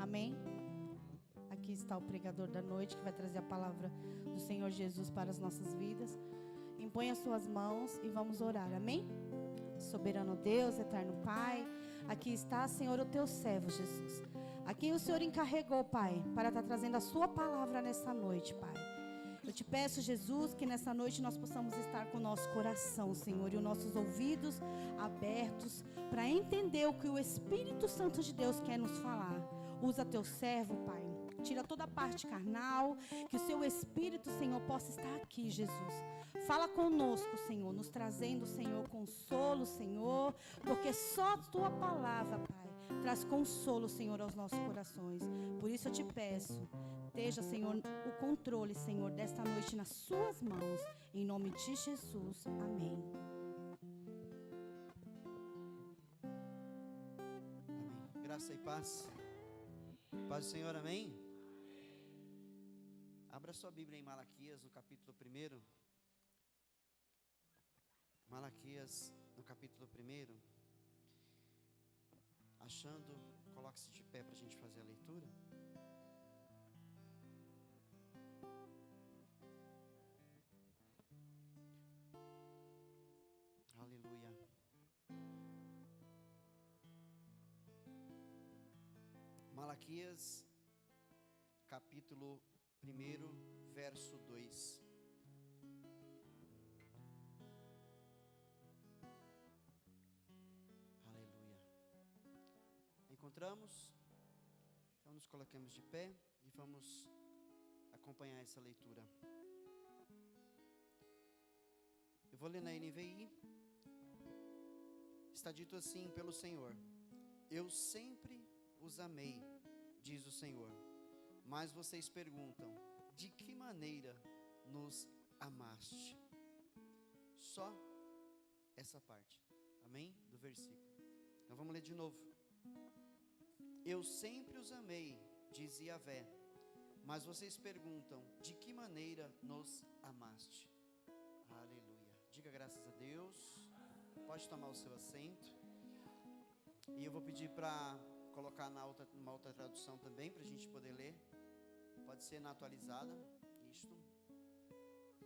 Amém? Aqui está o pregador da noite que vai trazer a palavra do Senhor Jesus para as nossas vidas. Impõe as suas mãos e vamos orar. Amém? Soberano Deus, eterno Pai, aqui está, Senhor, o teu servo, Jesus. A quem o Senhor encarregou, Pai, para estar trazendo a sua palavra nessa noite, Pai. Eu te peço, Jesus, que nessa noite nós possamos estar com o nosso coração, Senhor, e os nossos ouvidos abertos para entender o que o Espírito Santo de Deus quer nos falar. Usa teu servo, Pai. Tira toda a parte carnal, que o seu Espírito, Senhor, possa estar aqui, Jesus. Fala conosco, Senhor, nos trazendo, Senhor, consolo, Senhor, porque só a tua palavra, Pai, traz consolo, Senhor, aos nossos corações. Por isso eu te peço, esteja, Senhor, o controle, Senhor, desta noite nas suas mãos, em nome de Jesus. Amém. Amém. Graça e paz. Paz do Senhor, amém? Abra sua Bíblia em Malaquias, no capítulo 1. Malaquias, no capítulo 1. Achando, coloque-se de pé para a gente fazer a leitura. Aleluia. Malaquias, capítulo 1, verso 2. Aleluia. Encontramos? Então nos coloquemos de pé e vamos acompanhar essa leitura. Eu vou ler na NVI. Está dito assim pelo Senhor: eu sempre os amei, diz o Senhor. Mas vocês perguntam: de que maneira nos amaste? Só essa parte, amém? Do versículo. Então vamos ler de novo. Eu sempre os amei, diz Yahvé. Mas vocês perguntam: de que maneira nos amaste? Aleluia. Diga graças a Deus. Pode tomar o seu assento. E eu vou pedir para colocar uma outra tradução também, para a gente poder ler. Pode ser na atualizada. Isto.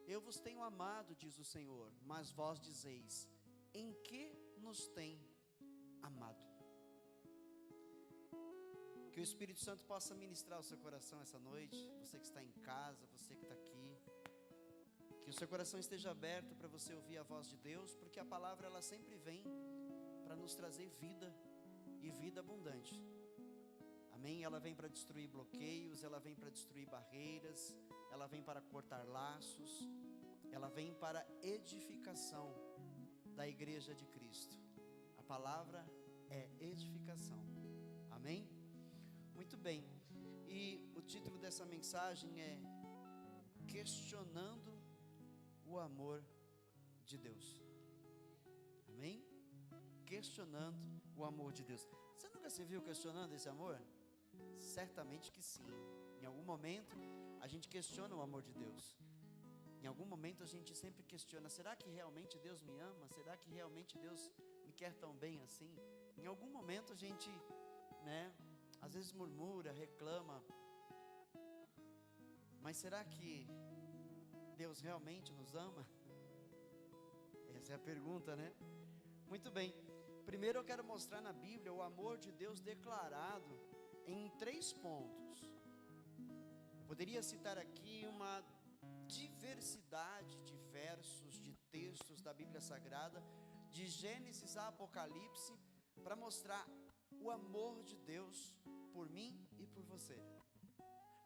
Eu vos tenho amado, diz o Senhor, mas vós dizeis: em que nos tem amado? Que o Espírito Santo possa ministrar o seu coração essa noite. Você que está em casa, você que está aqui, que o seu coração esteja aberto para você ouvir a voz de Deus, porque a palavra ela sempre vem para nos trazer vida e vida abundante. Amém? Ela vem para destruir bloqueios, ela vem para destruir barreiras, ela vem para cortar laços, ela vem para edificação da igreja de Cristo. A palavra é edificação. Amém? Muito bem. E o título dessa mensagem é Questionando o amor de Deus. Amém? Questionando o amor de Deus. Você nunca se viu questionando esse amor? Certamente que sim. Em algum momento a gente questiona o amor de Deus. Em algum momento a gente sempre questiona: será que realmente Deus me ama? Será que realmente Deus me quer tão bem assim? Em algum momento a gente, às vezes murmura, reclama. Mas será que Deus realmente nos ama? Essa é a pergunta, né? Muito bem. Primeiro eu quero mostrar na Bíblia o amor de Deus declarado em 3 pontos. Eu poderia citar aqui uma diversidade de versos, de textos da Bíblia Sagrada, de Gênesis a Apocalipse, para mostrar o amor de Deus por mim e por você.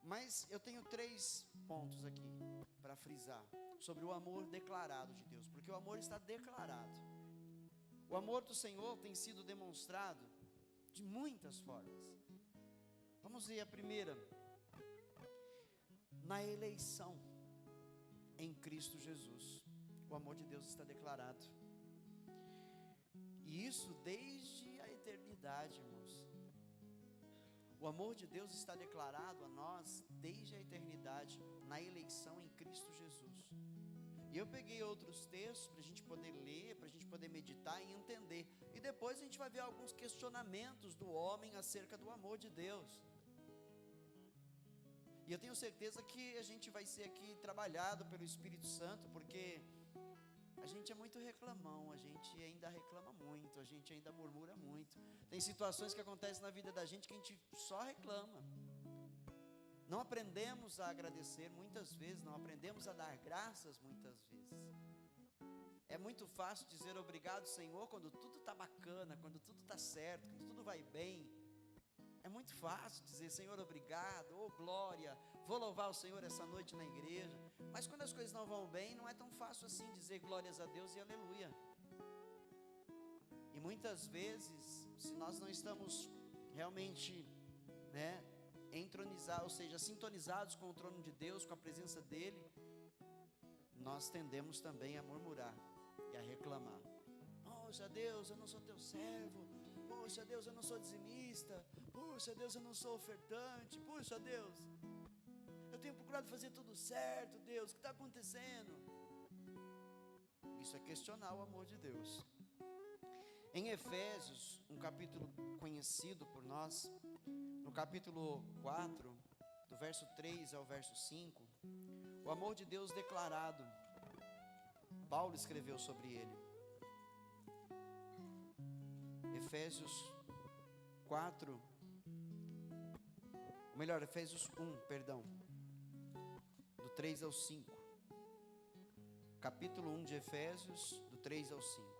Mas eu tenho 3 pontos aqui para frisar sobre o amor declarado de Deus, porque o amor está declarado. O amor do Senhor tem sido demonstrado de muitas formas. Vamos ver a primeira: na eleição em Cristo Jesus. O amor de Deus está declarado. E isso desde a eternidade, irmãos. O amor de Deus está declarado a nós desde a eternidade, na eleição em Cristo Jesus. E eu peguei outros textos para a gente poder ler, para a gente poder meditar e entender. E depois a gente vai ver alguns questionamentos do homem acerca do amor de Deus. E eu tenho certeza que a gente vai ser aqui trabalhado pelo Espírito Santo, porque a gente é muito reclamão, a gente ainda reclama muito, a gente ainda murmura muito. Tem situações que acontecem na vida da gente que a gente só reclama. Não aprendemos a agradecer muitas vezes, não aprendemos a dar graças muitas vezes. É muito fácil dizer obrigado, Senhor, quando tudo está bacana, quando tudo está certo, quando tudo vai bem. É muito fácil dizer, Senhor, obrigado, oh glória, vou louvar o Senhor essa noite na igreja. Mas quando as coisas não vão bem, não é tão fácil assim dizer glórias a Deus e aleluia. E muitas vezes, se nós não estamos realmente, entronizados, ou seja, sintonizados com o trono de Deus, com a presença dEle, nós tendemos também a murmurar e a reclamar. Poxa Deus, eu não sou teu servo. Puxa Deus, eu não sou dizimista. Puxa Deus, eu não sou ofertante. Puxa Deus, eu tenho procurado fazer tudo certo. Deus, o que está acontecendo? Isso é questionar o amor de Deus. Em Efésios, um capítulo conhecido por nós, no capítulo 4, do verso 3 ao verso 5, o amor de Deus declarado, Paulo escreveu sobre ele. Efésios 4, Efésios 1, do 3 ao 5. Capítulo 1 de Efésios, do 3 ao 5.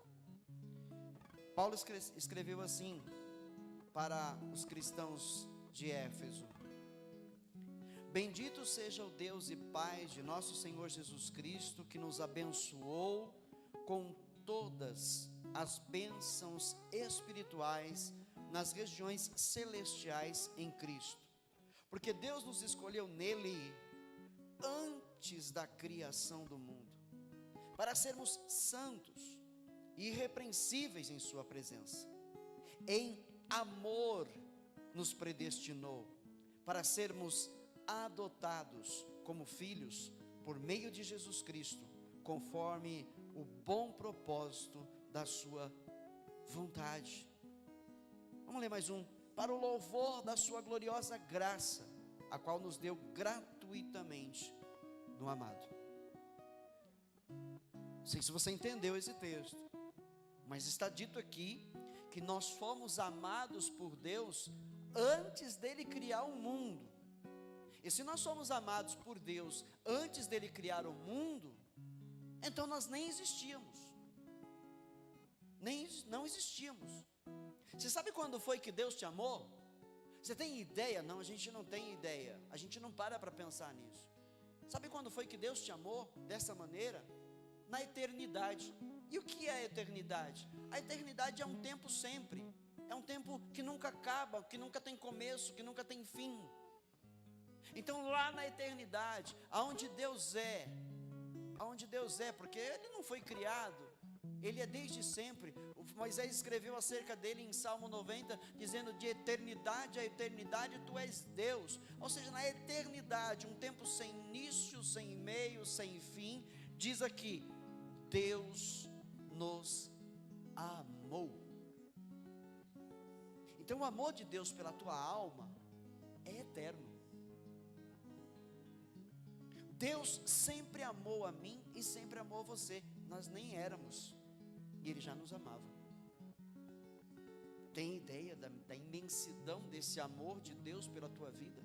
Paulo escreveu assim para os cristãos de Éfeso: Bendito seja o Deus e Pai de nosso Senhor Jesus Cristo, que nos abençoou com todas as bênçãos espirituais nas regiões celestiais em Cristo, porque Deus nos escolheu nele antes da criação do mundo, para sermos santos e irrepreensíveis em sua presença. Em amor nos predestinou para sermos adotados como filhos por meio de Jesus Cristo, conforme o bom propósito da sua vontade. Vamos ler mais um. Para o louvor da sua gloriosa graça, a qual nos deu gratuitamente no amado. Não sei se você entendeu esse texto, mas está dito aqui que nós fomos amados por Deus antes dele criar o mundo. E se nós somos amados por Deus antes dele criar o mundo, então nós nem existíamos. Não existíamos. Você sabe quando foi que Deus te amou? Você tem ideia? Não, a gente não tem ideia. A gente não para pensar nisso. Sabe quando foi que Deus te amou dessa maneira? Na eternidade. E o que é a eternidade? A eternidade é um tempo sempre. É um tempo que nunca acaba, que nunca tem começo, que nunca tem fim. Então lá na eternidade, aonde Deus é, porque Ele não foi criado, Ele é desde sempre. O Moisés escreveu acerca dele em Salmo 90, dizendo: de eternidade a eternidade tu és Deus. Ou seja, na eternidade, um tempo sem início, sem meio, sem fim. Diz aqui: Deus nos amou. Então o amor de Deus pela tua alma é eterno. Deus sempre amou a mim e sempre amou você. Nós nem éramos, e Ele já nos amava. Tem ideia da imensidão desse amor de Deus pela tua vida?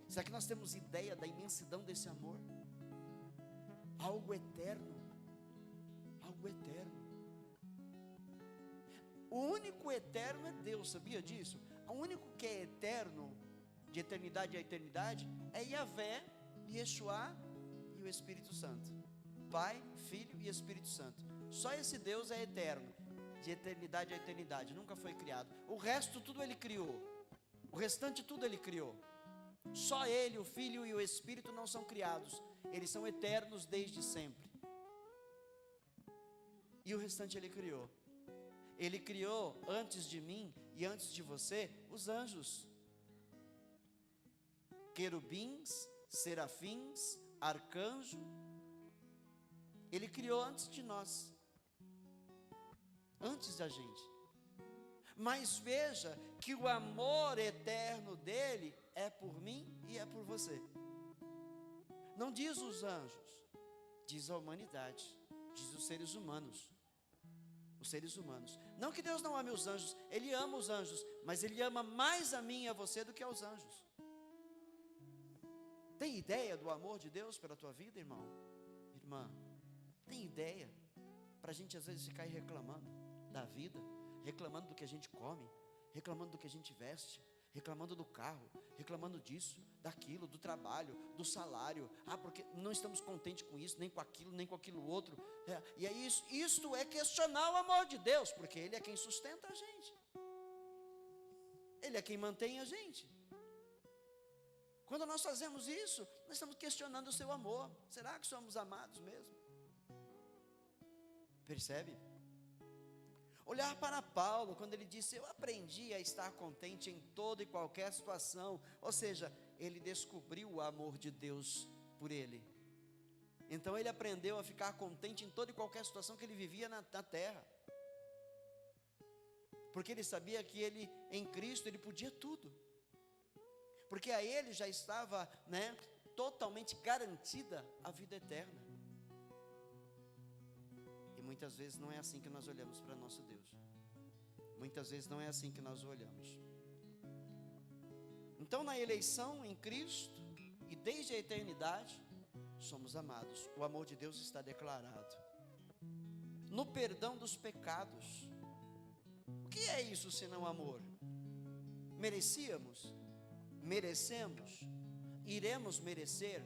Será que nós temos ideia da imensidão desse amor? Algo eterno. Algo eterno. O único eterno é Deus, sabia disso? O único que é eterno, de eternidade a eternidade, é Yahvé, Yeshua e o Espírito Santo. Pai, Filho e Espírito Santo. Só esse Deus é eterno, de eternidade a eternidade, nunca foi criado. O resto tudo Ele criou. O restante tudo Ele criou. Só Ele, o Filho e o Espírito não são criados. Eles são eternos desde sempre. E o restante Ele criou. Ele criou antes de mim e antes de você os anjos. Querubins, serafins, arcanjo. Ele criou antes de nós. Antes da gente. Mas veja que o amor eterno dele é por mim e é por você. Não diz os anjos, diz a humanidade, diz os seres humanos. Os seres humanos. Não que Deus não ame os anjos, Ele ama os anjos, mas Ele ama mais a mim e a você do que aos anjos. Tem ideia do amor de Deus pela tua vida, irmão? Irmã, tem ideia? Para a gente às vezes ficar aí reclamando da vida, reclamando do que a gente come, reclamando do que a gente veste, reclamando do carro, reclamando disso, daquilo, do trabalho, do salário. Porque não estamos contentes com isso, nem com aquilo, nem com aquilo outro. E aí isto é questionar o amor de Deus, porque Ele é quem sustenta a gente. Ele é quem mantém a gente. Quando nós fazemos isso, nós estamos questionando o seu amor. Será que somos amados mesmo? Percebe? Olhar para Paulo, quando ele disse, eu aprendi a estar contente em toda e qualquer situação. Ou seja, ele descobriu o amor de Deus por ele. Então ele aprendeu a ficar contente em toda e qualquer situação que ele vivia na terra. Porque ele sabia que ele, em Cristo, ele podia tudo. Porque a ele já estava, totalmente garantida a vida eterna. E muitas vezes não é assim que nós olhamos para nosso Deus. Muitas vezes não é assim que nós olhamos. Então, na eleição em Cristo, e desde a eternidade, somos amados. O amor de Deus está declarado. No perdão dos pecados. O que é isso senão amor? Merecíamos? Merecemos? Iremos merecer?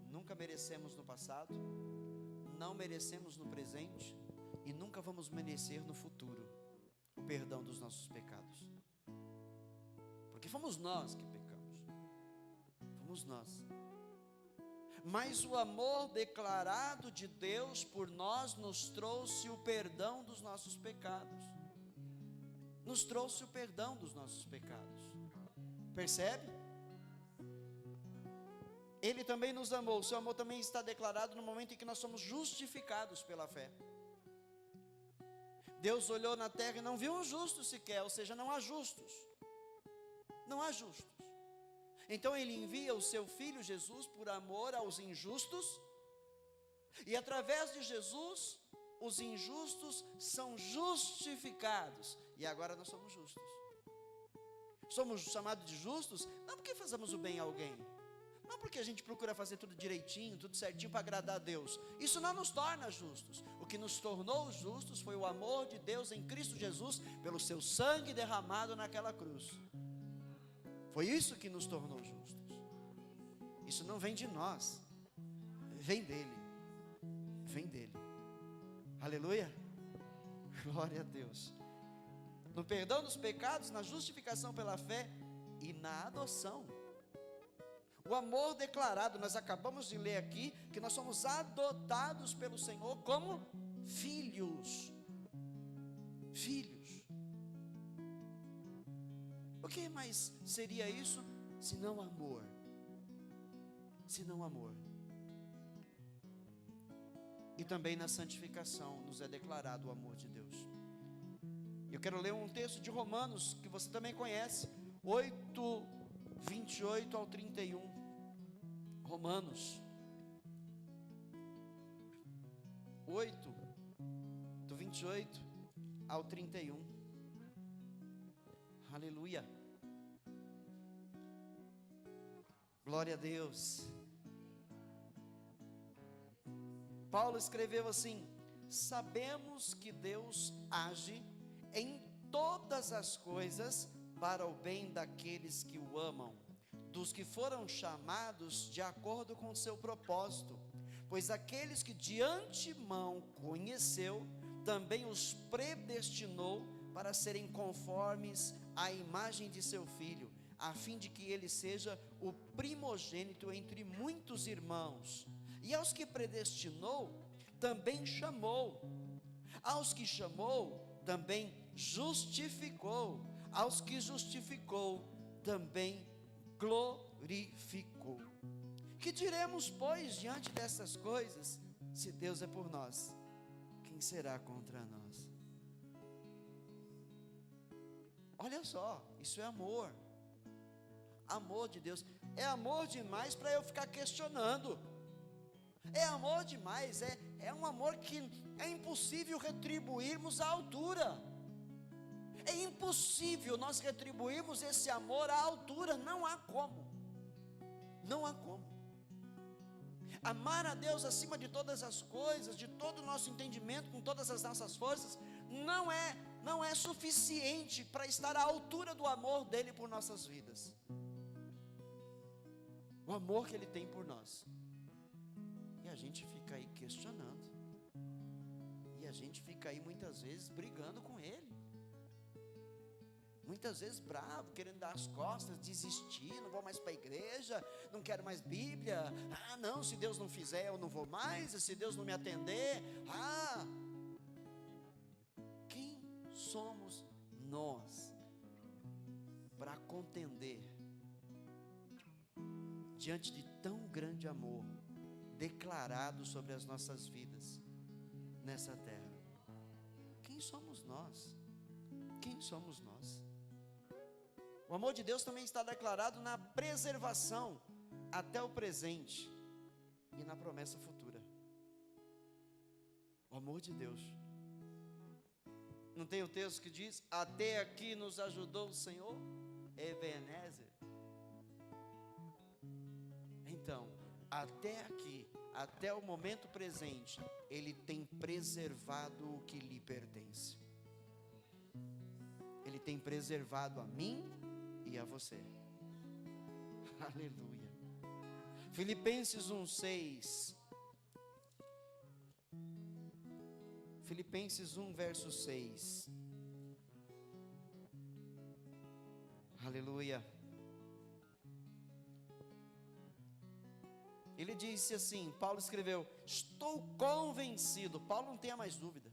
Nunca merecemos no passado, não merecemos no presente e nunca vamos merecer no futuro o perdão dos nossos pecados. Porque fomos nós que pecamos. Fomos nós. Mas o amor declarado de Deus por nós nos trouxe o perdão dos nossos pecados. Nos trouxe o perdão dos nossos pecados. Percebe? Ele também nos amou. O seu amor também está declarado no momento em que nós somos justificados pela fé. Deus olhou na terra e não viu um justo sequer, ou seja, não há justos. Não há justos. Então Ele envia o seu Filho Jesus por amor aos injustos, e através de Jesus, os injustos são justificados, e agora nós somos justos. Somos chamados de justos, não porque fazemos o bem a alguém, não porque a gente procura fazer tudo direitinho, tudo certinho para agradar a Deus. Isso não nos torna justos. O que nos tornou justos foi o amor de Deus em Cristo Jesus, pelo seu sangue derramado naquela cruz. Foi isso que nos tornou justos. Isso não vem de nós, vem dele. Vem dele. Aleluia. Glória a Deus. No perdão dos pecados, na justificação pela fé e na adoção. O amor declarado, nós acabamos de ler aqui, que nós somos adotados pelo Senhor como filhos. Filhos. O que mais seria isso, se não amor? Se não amor. E também na santificação nos é declarado o amor de Deus. Eu quero ler um texto de Romanos, que você também conhece, 8, 28 ao 31. Romanos 8, do 28 ao 31. Aleluia. Glória a Deus. Paulo escreveu assim: sabemos que Deus age em todas as coisas para o bem daqueles que o amam, dos que foram chamados de acordo com o seu propósito. Pois aqueles que de antemão conheceu, também os predestinou para serem conformes à imagem de seu Filho, a fim de que ele seja o primogênito entre muitos irmãos. E aos que predestinou, também chamou. Aos que chamou, também justificou. Aos que justificou, também glorificou. Que diremos, pois, diante dessas coisas? Se Deus é por nós, quem será contra nós? Olha só, isso é amor. amor de Deus. É amor demais para eu ficar questionando. É amor demais, é um amor que é impossível retribuirmos à altura. É impossível nós retribuirmos esse amor à altura, não há como. Não há como. Amar a Deus acima de todas as coisas, de todo o nosso entendimento, com todas as nossas forças, não é suficiente para estar à altura do amor dele por nossas vidas. O amor que ele tem por nós. E a gente fica aí questionando. E a gente fica aí muitas vezes brigando com ele. Muitas vezes bravo, querendo dar as costas, desistir, não vou mais para a igreja, não quero mais Bíblia. Ah, não, se Deus não fizer eu não vou mais, se Deus não me atender. Quem somos nós para contender diante de tão grande amor declarado sobre as nossas vidas nessa terra? Quem somos nós? Quem somos nós? O amor de Deus também está declarado na preservação até o presente e na promessa futura. O amor de Deus. Não tem o texto que diz: até aqui nos ajudou o Senhor, Ebenezer. Então, até aqui, até o momento presente, Ele tem preservado o que lhe pertence. Ele tem preservado a mim e a você. Aleluia. Filipenses 1:6. Filipenses 1, verso 6. Aleluia. Ele disse assim, Paulo escreveu: estou convencido. Paulo não tinha mais dúvida.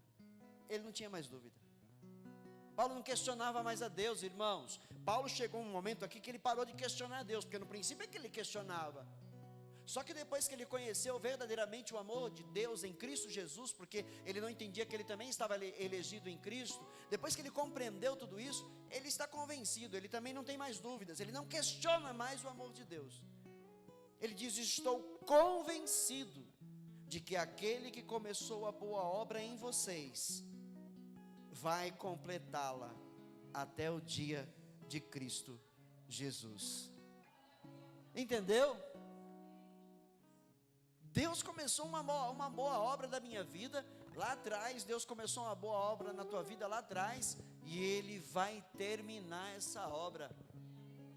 Ele não tinha mais dúvida. Paulo não questionava mais a Deus, irmãos. Paulo chegou um momento aqui que ele parou de questionar a Deus, porque no princípio é que ele questionava. Só que depois que ele conheceu verdadeiramente o amor de Deus em Cristo Jesus, porque ele não entendia que ele também estava elegido em Cristo, depois que ele compreendeu tudo isso, ele está convencido, ele também não tem mais dúvidas, ele não questiona mais o amor de Deus. Ele diz: estou convencido de que aquele que começou a boa obra em vocês vai completá-la até o dia de Cristo Jesus. Entendeu? Deus começou uma boa obra da minha vida lá atrás. Deus começou uma boa obra na tua vida lá atrás, e Ele vai terminar essa obra,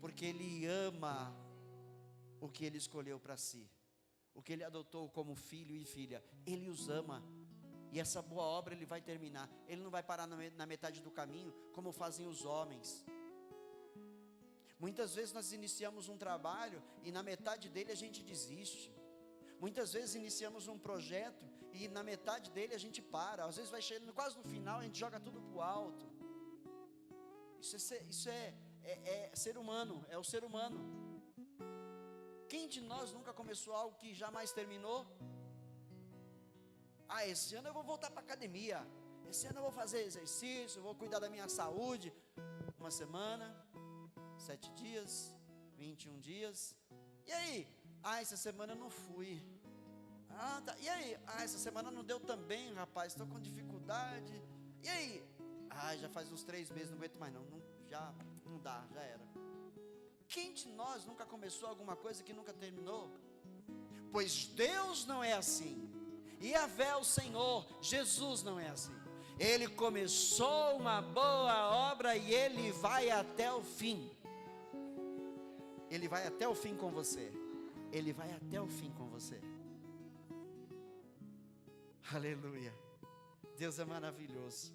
porque Ele ama o que Ele escolheu para si, o que Ele adotou como filho e filha. Ele os ama. E essa boa obra Ele vai terminar. Ele não vai parar na metade do caminho, como fazem os homens. Muitas vezes nós iniciamos um trabalho e na metade dele a gente desiste. Muitas vezes iniciamos um projeto e na metade dele a gente para. Às vezes vai chegando quase no final, a gente joga tudo para o alto. Isso é ser humano, é o ser humano. Quem de nós nunca começou algo que jamais terminou? Esse ano eu vou voltar para a academia, esse ano eu vou fazer exercício, eu vou cuidar da minha saúde. Uma semana, 7 dias, 21 dias. E aí? Essa semana eu não fui. Tá. E aí? Essa semana não deu também, rapaz, estou com dificuldade. E aí? Já faz uns 3 meses, não aguento mais não, já não dá, já era. Quem de nós nunca começou alguma coisa que nunca terminou? Pois Deus não é assim. Yahvé, o Senhor, Jesus não é assim. Ele começou uma boa obra e Ele vai até o fim. Ele vai até o fim com você. Ele vai até o fim com você. Aleluia. Deus é maravilhoso.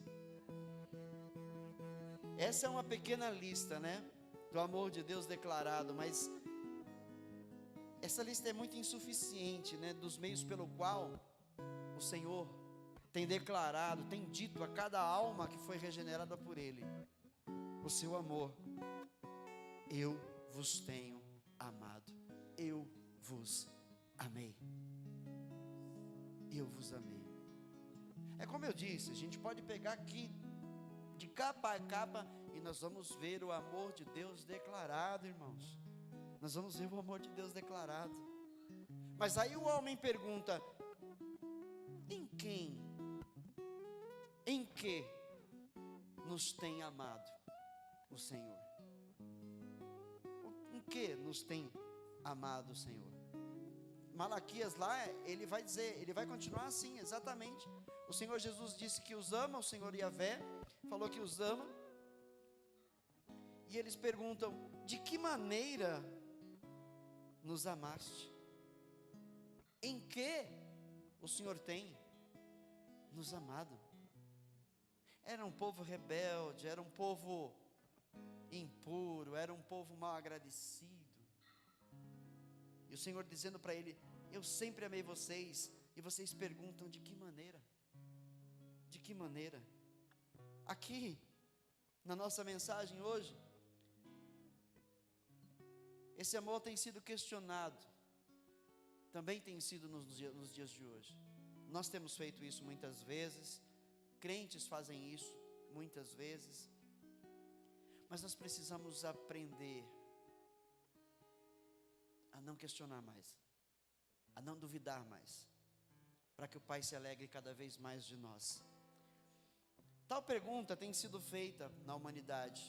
Essa é uma pequena lista, né, do amor de Deus declarado, mas essa lista é muito insuficiente, né, dos meios pelo qual o Senhor tem declarado, tem dito a cada alma que foi regenerada por Ele, o seu amor. Eu vos tenho amado, eu vos amei, eu vos amei. É como eu disse, a gente pode pegar aqui de capa a capa e nós vamos ver o amor de Deus declarado, irmãos. nós vamos ver o amor de Deus declarado. Mas aí o homem pergunta: em quem? Em que nos tem amado o Senhor? Em que nos tem amado o Senhor? Malaquias lá, ele vai dizer, ele vai continuar assim, exatamente. O Senhor Jesus disse que os ama, o Senhor Yahvé falou que os ama. E eles perguntam: de que maneira nos amaste? Em que o Senhor tem nos amado? Era um povo rebelde, era um povo impuro, era um povo mal agradecido. E o Senhor dizendo para ele: eu sempre amei vocês. E vocês perguntam: de que maneira? De que maneira? Aqui, na nossa mensagem hoje, esse amor tem sido questionado. Também tem sido nos dias de hoje. Nós temos feito isso muitas vezes. Crentes fazem isso muitas vezes. Mas nós precisamos aprender a não questionar mais, a não duvidar mais, para que o Pai se alegre cada vez mais de nós. Tal pergunta tem sido feita na humanidade,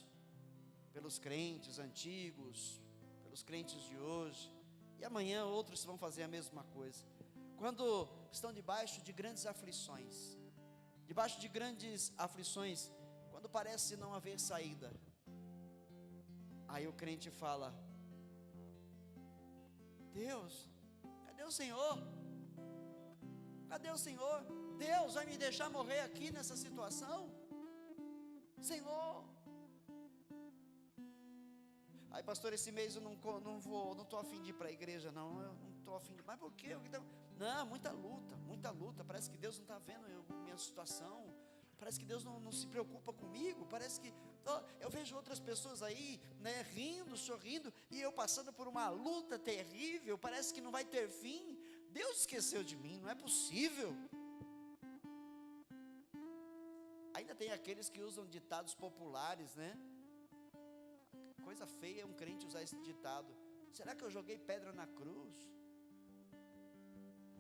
pelos crentes antigos, pelos crentes de hoje, e amanhã outros vão fazer a mesma coisa. Quando estão debaixo de grandes aflições, quando parece não haver saída, aí o crente fala: Deus, cadê o Senhor? Cadê o Senhor? Deus vai me deixar morrer aqui nessa situação? Senhor. Aí, pastor, esse mês eu não estou a fim de ir para a igreja, não. Eu não estou a fim de. Mas por quê? Não, muita luta. Parece que Deus não está vendo minha situação. Parece que Deus não se preocupa comigo. Parece que eu vejo outras pessoas aí, né, rindo, sorrindo, e eu passando por uma luta terrível. Parece que não vai ter fim. Deus esqueceu de mim, não é possível. Ainda tem aqueles que usam ditados populares, né? Coisa feia é um crente usar esse ditado: será que eu joguei pedra na cruz?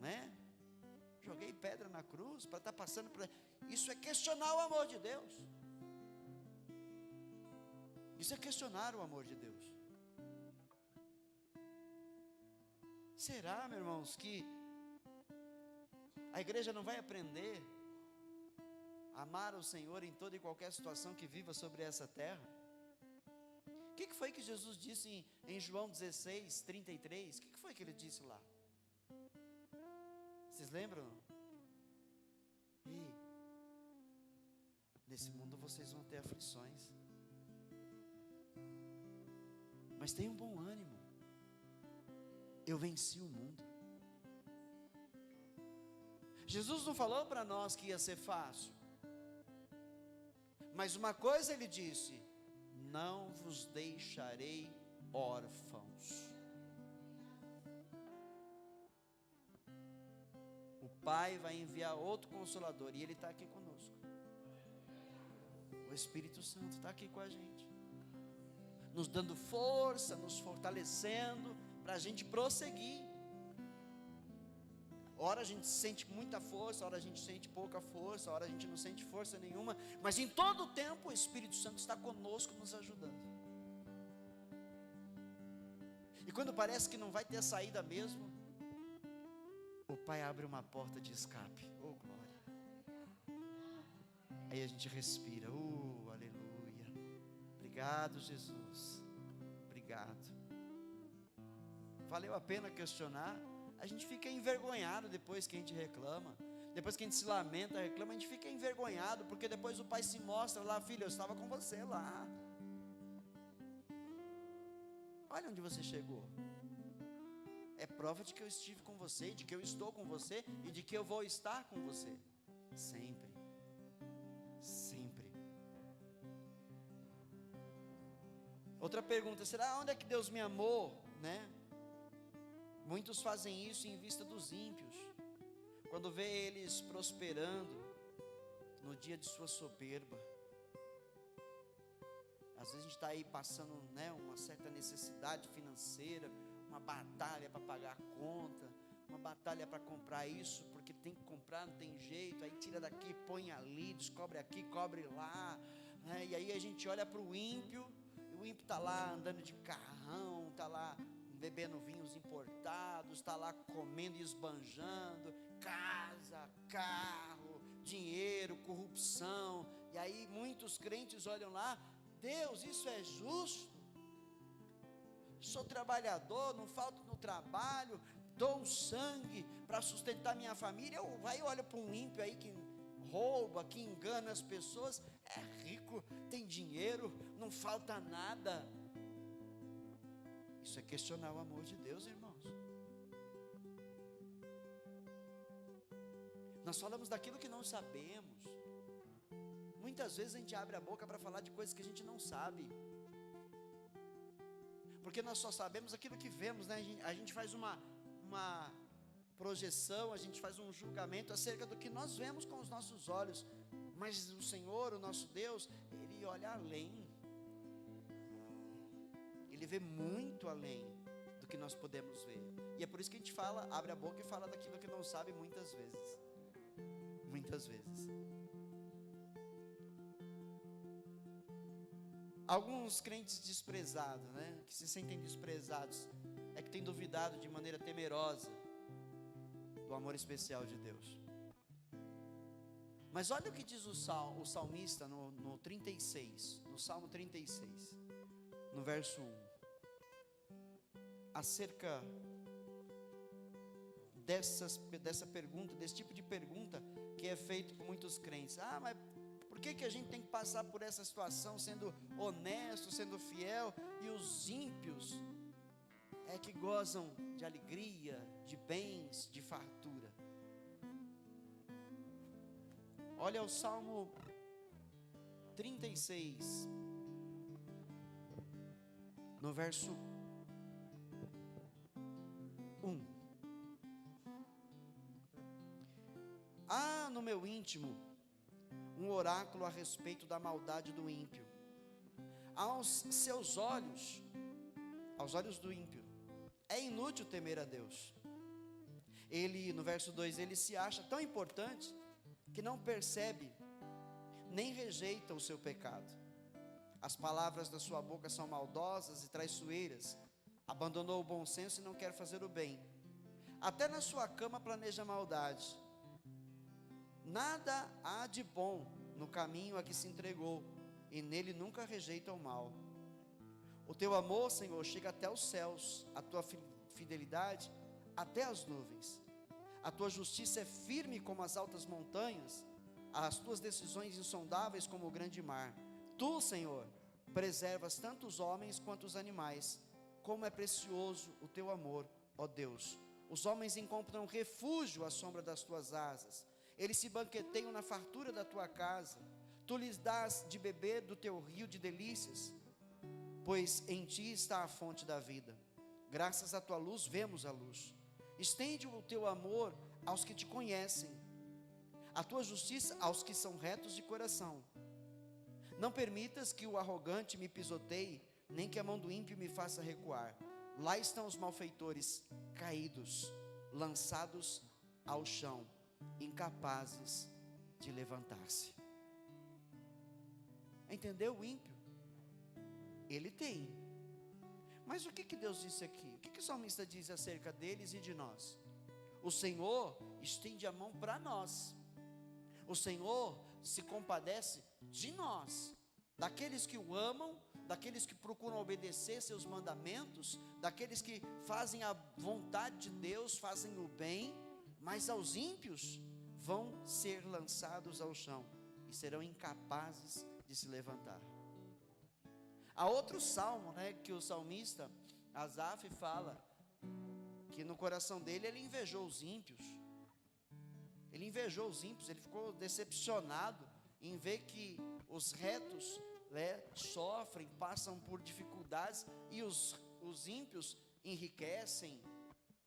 Né? Joguei pedra na cruz para estar passando por... Isso é questionar o amor de Deus. Isso é questionar o amor de Deus. Será, meus irmãos, que a igreja não vai aprender a amar o Senhor em toda e qualquer situação que viva sobre essa terra? O que foi que Jesus disse em João 16, 33? O que foi que ele disse lá? Vocês lembram? Nesse mundo vocês vão ter aflições, mas tenham bom ânimo, eu venci o mundo. Jesus não falou para nós que ia ser fácil, mas uma coisa ele disse: não vos deixarei órfãos. O Pai vai enviar outro Consolador, e Ele está aqui conosco. O Espírito Santo está aqui com a gente, nos dando força, nos fortalecendo, para a gente prosseguir. Ora a gente sente muita força, ora a gente sente pouca força, ora a gente não sente força nenhuma, mas em todo o tempo o Espírito Santo está conosco, nos ajudando. E quando parece que não vai ter saída mesmo, o Pai abre uma porta de escape. Oh, glória! Aí a gente respira. Aleluia! Obrigado, Jesus. Obrigado. Valeu a pena questionar. A gente fica envergonhado depois que a gente reclama, depois que a gente se lamenta, reclama, a gente fica envergonhado, porque depois o Pai se mostra lá: filho, eu estava com você lá, olha onde você chegou. É prova de que eu estive com você, de que eu estou com você e de que eu vou estar com você sempre, sempre. Outra pergunta: será onde é que Deus me amou, né? Muitos fazem isso em vista dos ímpios, quando vê eles prosperando no dia de sua soberba. A Às vezes a gente está aí passando, né, uma certa necessidade financeira, uma batalha para pagar a conta, uma batalha para comprar isso, porque tem que comprar, não tem jeito, aí tira daqui, põe ali, descobre aqui, cobre lá, né? E aí a gente olha para o ímpio, e o ímpio está lá andando de carrão, está lá bebendo vinhos importados, está lá comendo e esbanjando, casa, carro, dinheiro, corrupção. E aí muitos crentes olham lá: Deus, isso é justo? Sou trabalhador, não falto no trabalho, dou sangue para sustentar minha família. Aí olha para um ímpio aí que rouba, que engana as pessoas, é rico, tem dinheiro, não falta nada. Isso é questionar o amor de Deus, irmãos. Nós falamos daquilo que não sabemos. Muitas vezes a gente abre a boca para falar de coisas que a gente não sabe, porque nós só sabemos aquilo que vemos, né? A gente faz uma projeção, a gente faz um julgamento acerca do que nós vemos com os nossos olhos, mas o Senhor, o nosso Deus, Ele olha além, Ele vê muito além do que nós podemos ver, e é por isso que a gente fala, abre a boca e fala daquilo que não sabe muitas vezes. Alguns crentes desprezados, né, que se sentem desprezados, é que têm duvidado de maneira temerosa do amor especial de Deus. Mas olha o que diz o salmista no 36, no Salmo 36, no verso 1, acerca dessa pergunta, desse tipo de pergunta que é feito por muitos crentes. Mas por que a gente tem que passar por essa situação sendo honesto, sendo fiel, e os ímpios é que gozam de alegria, de bens, de fartura? Olha o Salmo 36, no verso 1. Há no meu íntimo um oráculo a respeito da maldade do ímpio. Aos seus olhos, aos olhos do ímpio, é inútil temer a Deus. Ele, no verso 2, ele se acha tão importante que não percebe, nem rejeita o seu pecado. As palavras da sua boca são maldosas e traiçoeiras. Abandonou o bom senso e não quer fazer o bem. Até na sua cama planeja maldade. Nada há de bom no caminho a que se entregou, e nele nunca rejeita o mal. O teu amor, Senhor, chega até os céus, a tua fidelidade até as nuvens. A tua justiça é firme como as altas montanhas, as tuas decisões insondáveis como o grande mar. Tu, Senhor, preservas tanto os homens quanto os animais. Como é precioso o teu amor, ó Deus. Os homens encontram refúgio à sombra das tuas asas. Eles se banqueteiam na fartura da tua casa. Tu lhes dás de beber do teu rio de delícias, pois em ti está a fonte da vida. Graças à tua luz vemos a luz. Estende o teu amor aos que te conhecem, a tua justiça aos que são retos de coração. Não permitas que o arrogante me pisoteie, nem que a mão do ímpio me faça recuar. Lá estão os malfeitores caídos, lançados ao chão, incapazes de levantar-se. Entendeu o ímpio? Ele tem. Mas o que Deus disse aqui? O que o salmista diz acerca deles e de nós? O Senhor estende a mão para nós. O Senhor se compadece de nós, daqueles que o amam, daqueles que procuram obedecer seus mandamentos, daqueles que fazem a vontade de Deus, fazem o bem. Mas aos ímpios vão ser lançados ao chão e serão incapazes de se levantar. Há outro salmo, né, que o salmista Asaf fala que no coração dele ele invejou os ímpios. Ele ficou decepcionado em ver que os retos, né, sofrem, passam por dificuldades, e os ímpios enriquecem,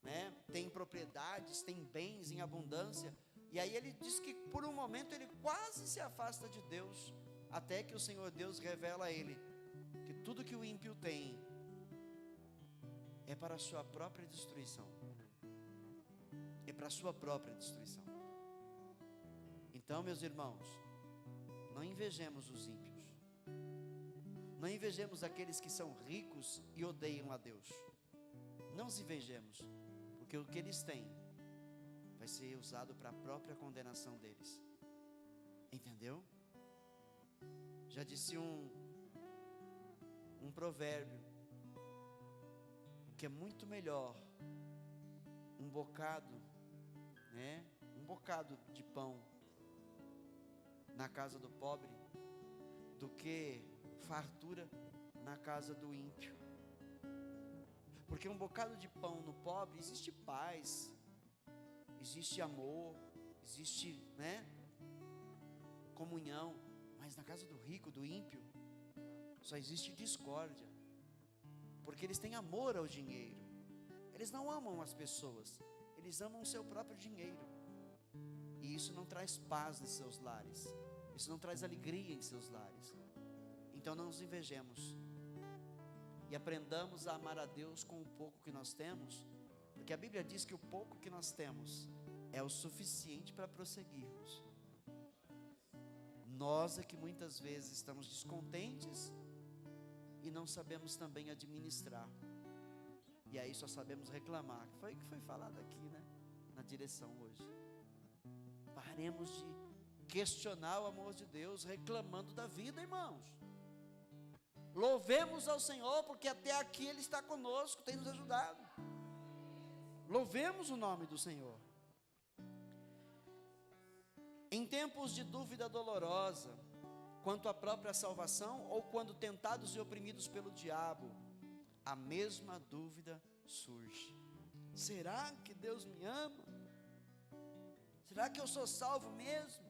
né, tem propriedades, tem bens em abundância. E aí ele diz que por um momento ele quase se afasta de Deus, até que o Senhor Deus revela a ele que tudo que o ímpio tem é para a sua própria destruição. É para a sua própria destruição. Então, meus irmãos, não invejemos os ímpios. Não invejemos aqueles que são ricos e odeiam a Deus. Não os invejemos, porque o que eles têm vai ser usado para a própria condenação deles. Entendeu? Já disse um provérbio, que é muito melhor um bocado, né? Um bocado de pão na casa do pobre do que fartura na casa do ímpio. Porque um bocado de pão no pobre existe paz, existe amor, existe, né, comunhão. Mas na casa do rico, do ímpio, só existe discórdia. Porque eles têm amor ao dinheiro. Eles não amam as pessoas, eles amam o seu próprio dinheiro. E isso não traz paz em seus lares. Isso não traz alegria em seus lares. Então não nos invejemos. E aprendamos a amar a Deus com o pouco que nós temos. Porque a Bíblia diz que o pouco que nós temos é o suficiente para prosseguirmos. Nós é que muitas vezes estamos descontentes e não sabemos também administrar. E aí só sabemos reclamar. Foi o que foi falado aqui, né? Na direção hoje. Paremos de questionar o amor de Deus, reclamando da vida, irmãos. Louvemos ao Senhor, porque até aqui Ele está conosco, tem nos ajudado. Louvemos o nome do Senhor. Em tempos de dúvida dolorosa, quanto à própria salvação, ou quando tentados e oprimidos pelo diabo, a mesma dúvida surge. Será que Deus me ama? Será que eu sou salvo mesmo?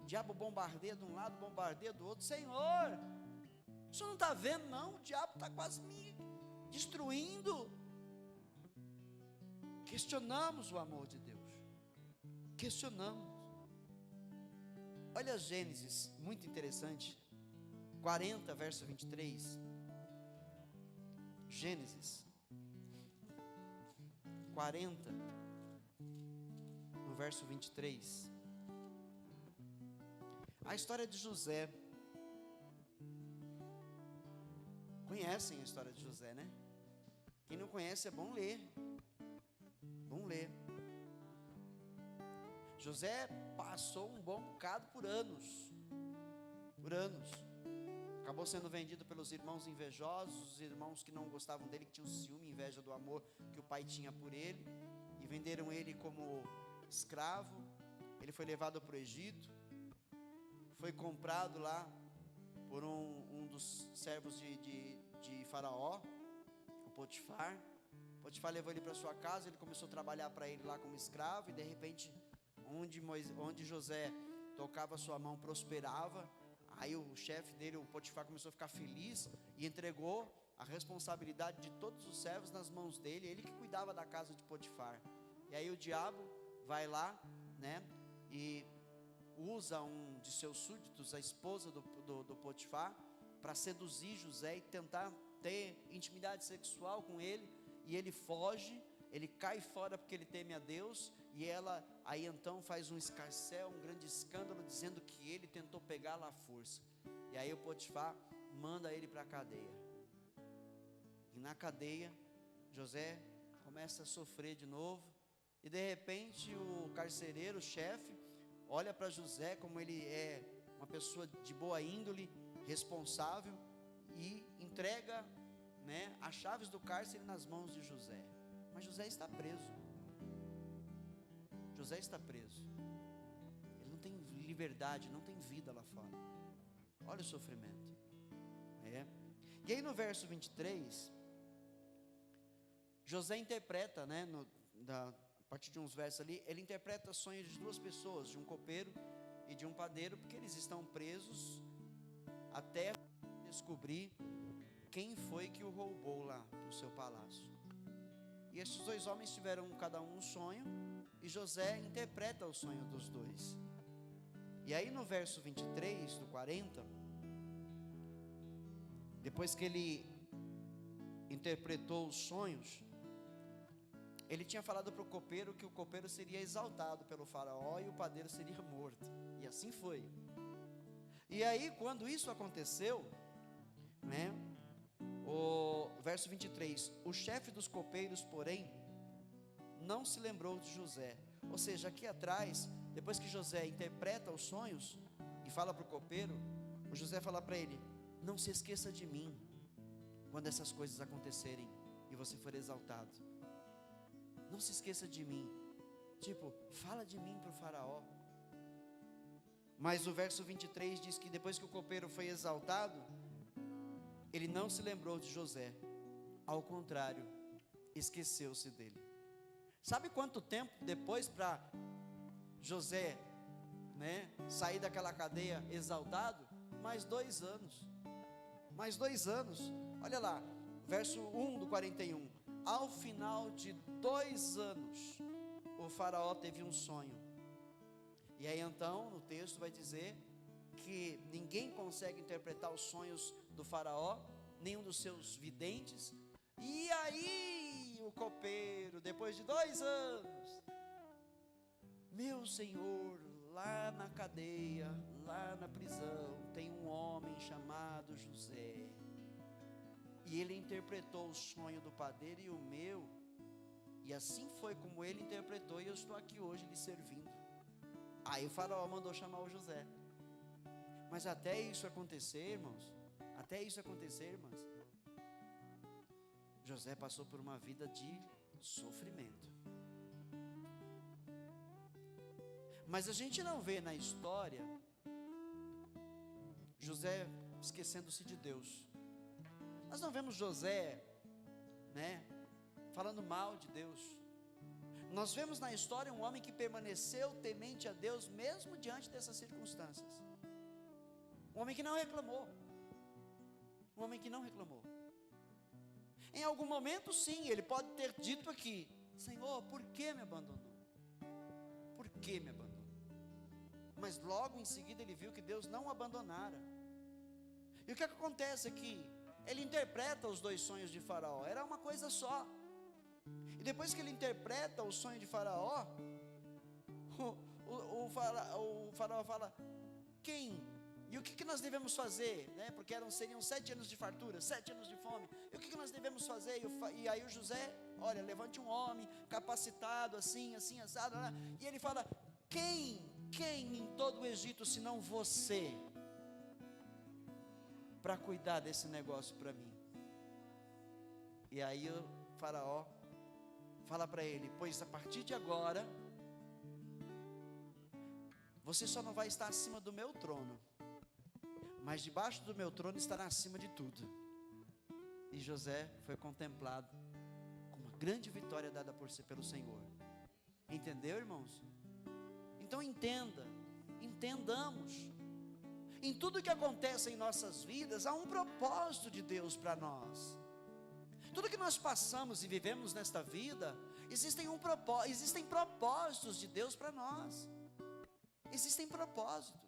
O diabo bombardeia de um lado, bombardeia do outro. Senhor, o senhor não está vendo não? O diabo está quase me destruindo. Questionamos o amor de Deus. Questionamos. Olha Gênesis, muito interessante, 40, verso 23. Gênesis 40, no verso 23. A história de José. Conhecem a história de José, né? Quem não conhece é bom ler. Bom ler. José passou um bom bocado por anos. Acabou sendo vendido pelos irmãos invejosos, os irmãos que não gostavam dele, que tinham ciúme e inveja do amor que o pai tinha por ele, e venderam ele como escravo. Ele foi levado para o Egito, foi comprado lá por um dos servos de Faraó, o Potifar. Potifar levou ele para sua casa, ele começou a trabalhar para ele lá como escravo, e de repente, onde José tocava sua mão, prosperava. Aí o chefe dele, o Potifar, começou a ficar feliz e entregou a responsabilidade de todos os servos nas mãos dele, ele que cuidava da casa de Potifar. E aí o diabo vai lá, né, e usa um de seus súditos, a esposa do Potifar, para seduzir José e tentar ter intimidade sexual com ele, e ele foge, ele cai fora porque ele teme a Deus, e ela aí então faz um escarcéu, um grande escândalo, dizendo que ele tentou pegá-la à força. E aí o Potifar manda ele para a cadeia. E na cadeia, José começa a sofrer de novo, e de repente o carcereiro, o chefe, olha para José como ele é uma pessoa de boa índole, responsável, e entrega, né, as chaves do cárcere nas mãos de José. Mas José está preso. José está preso. Ele não tem liberdade, não tem vida lá fora. Olha o sofrimento. E aí no verso 23, José interpreta, né, a partir de uns versos ali, ele interpreta sonhos de duas pessoas, de um copeiro e de um padeiro, porque eles estão presos até descobrir quem foi que o roubou lá no seu palácio. E esses dois homens tiveram cada um sonho, e José interpreta o sonho dos dois. E aí no verso 23 do 40, depois que ele interpretou os sonhos, ele tinha falado para o copeiro que o copeiro seria exaltado pelo faraó e o padeiro seria morto. E assim foi. E aí, quando isso aconteceu, né, o verso 23, o chefe dos copeiros, porém, não se lembrou de José. Ou seja, aqui atrás, depois que José interpreta os sonhos e fala para o copeiro, o José fala para ele: não se esqueça de mim quando essas coisas acontecerem e você for exaltado. Não se esqueça de mim. Tipo, fala de mim para o faraó. Mas o verso 23 diz que depois que o copeiro foi exaltado, ele não se lembrou de José. Ao contrário, esqueceu-se dele. Sabe quanto tempo depois para José, né, sair daquela cadeia exaltado? Mais 2 anos. Mais 2 anos. Olha lá, verso 1 do 41. Ao final de 2 anos, o faraó teve um sonho. E aí então, no texto vai dizer que ninguém consegue interpretar os sonhos do faraó, nenhum dos seus videntes. E aí, o copeiro, depois de 2 anos, meu senhor, lá na cadeia, lá na prisão, tem um homem chamado José. E ele interpretou o sonho do padeiro e o meu, e assim foi como ele interpretou, e eu estou aqui hoje lhe servindo. Aí o faraó mandou chamar o José. Mas até isso acontecer, irmãos, José passou por uma vida de sofrimento. Mas a gente não vê na história José esquecendo-se de Deus. Nós não vemos José, né, falando mal de Deus. Nós vemos na história um homem que permaneceu temente a Deus, mesmo diante dessas circunstâncias. Um homem que não reclamou. Em algum momento, sim, ele pode ter dito aqui: Senhor, por que me abandonou? Por que me abandonou? Mas logo em seguida ele viu que Deus não o abandonara. E o que acontece aqui? Ele interpreta os 2 sonhos de Faraó, era uma coisa só. E depois que ele interpreta o sonho de Faraó, o Faraó fala: quem? E o que nós devemos fazer? Né? Porque seriam 7 anos de fartura, 7 anos de fome. E o que nós devemos fazer? E aí o José, olha, levante um homem capacitado, assim, assado. E ele fala: quem em todo o Egito, senão você, para cuidar desse negócio para mim? E aí o Faraó fala para ele: pois a partir de agora, você só não vai estar acima do meu trono, mas debaixo do meu trono estará acima de tudo. E José foi contemplado com uma grande vitória dada pelo Senhor. Entendeu, irmãos? Então entendamos. Em tudo que acontece em nossas vidas, há um propósito de Deus para nós. Tudo que nós passamos e vivemos nesta vida, existem propósitos de Deus para nós. Existem propósitos.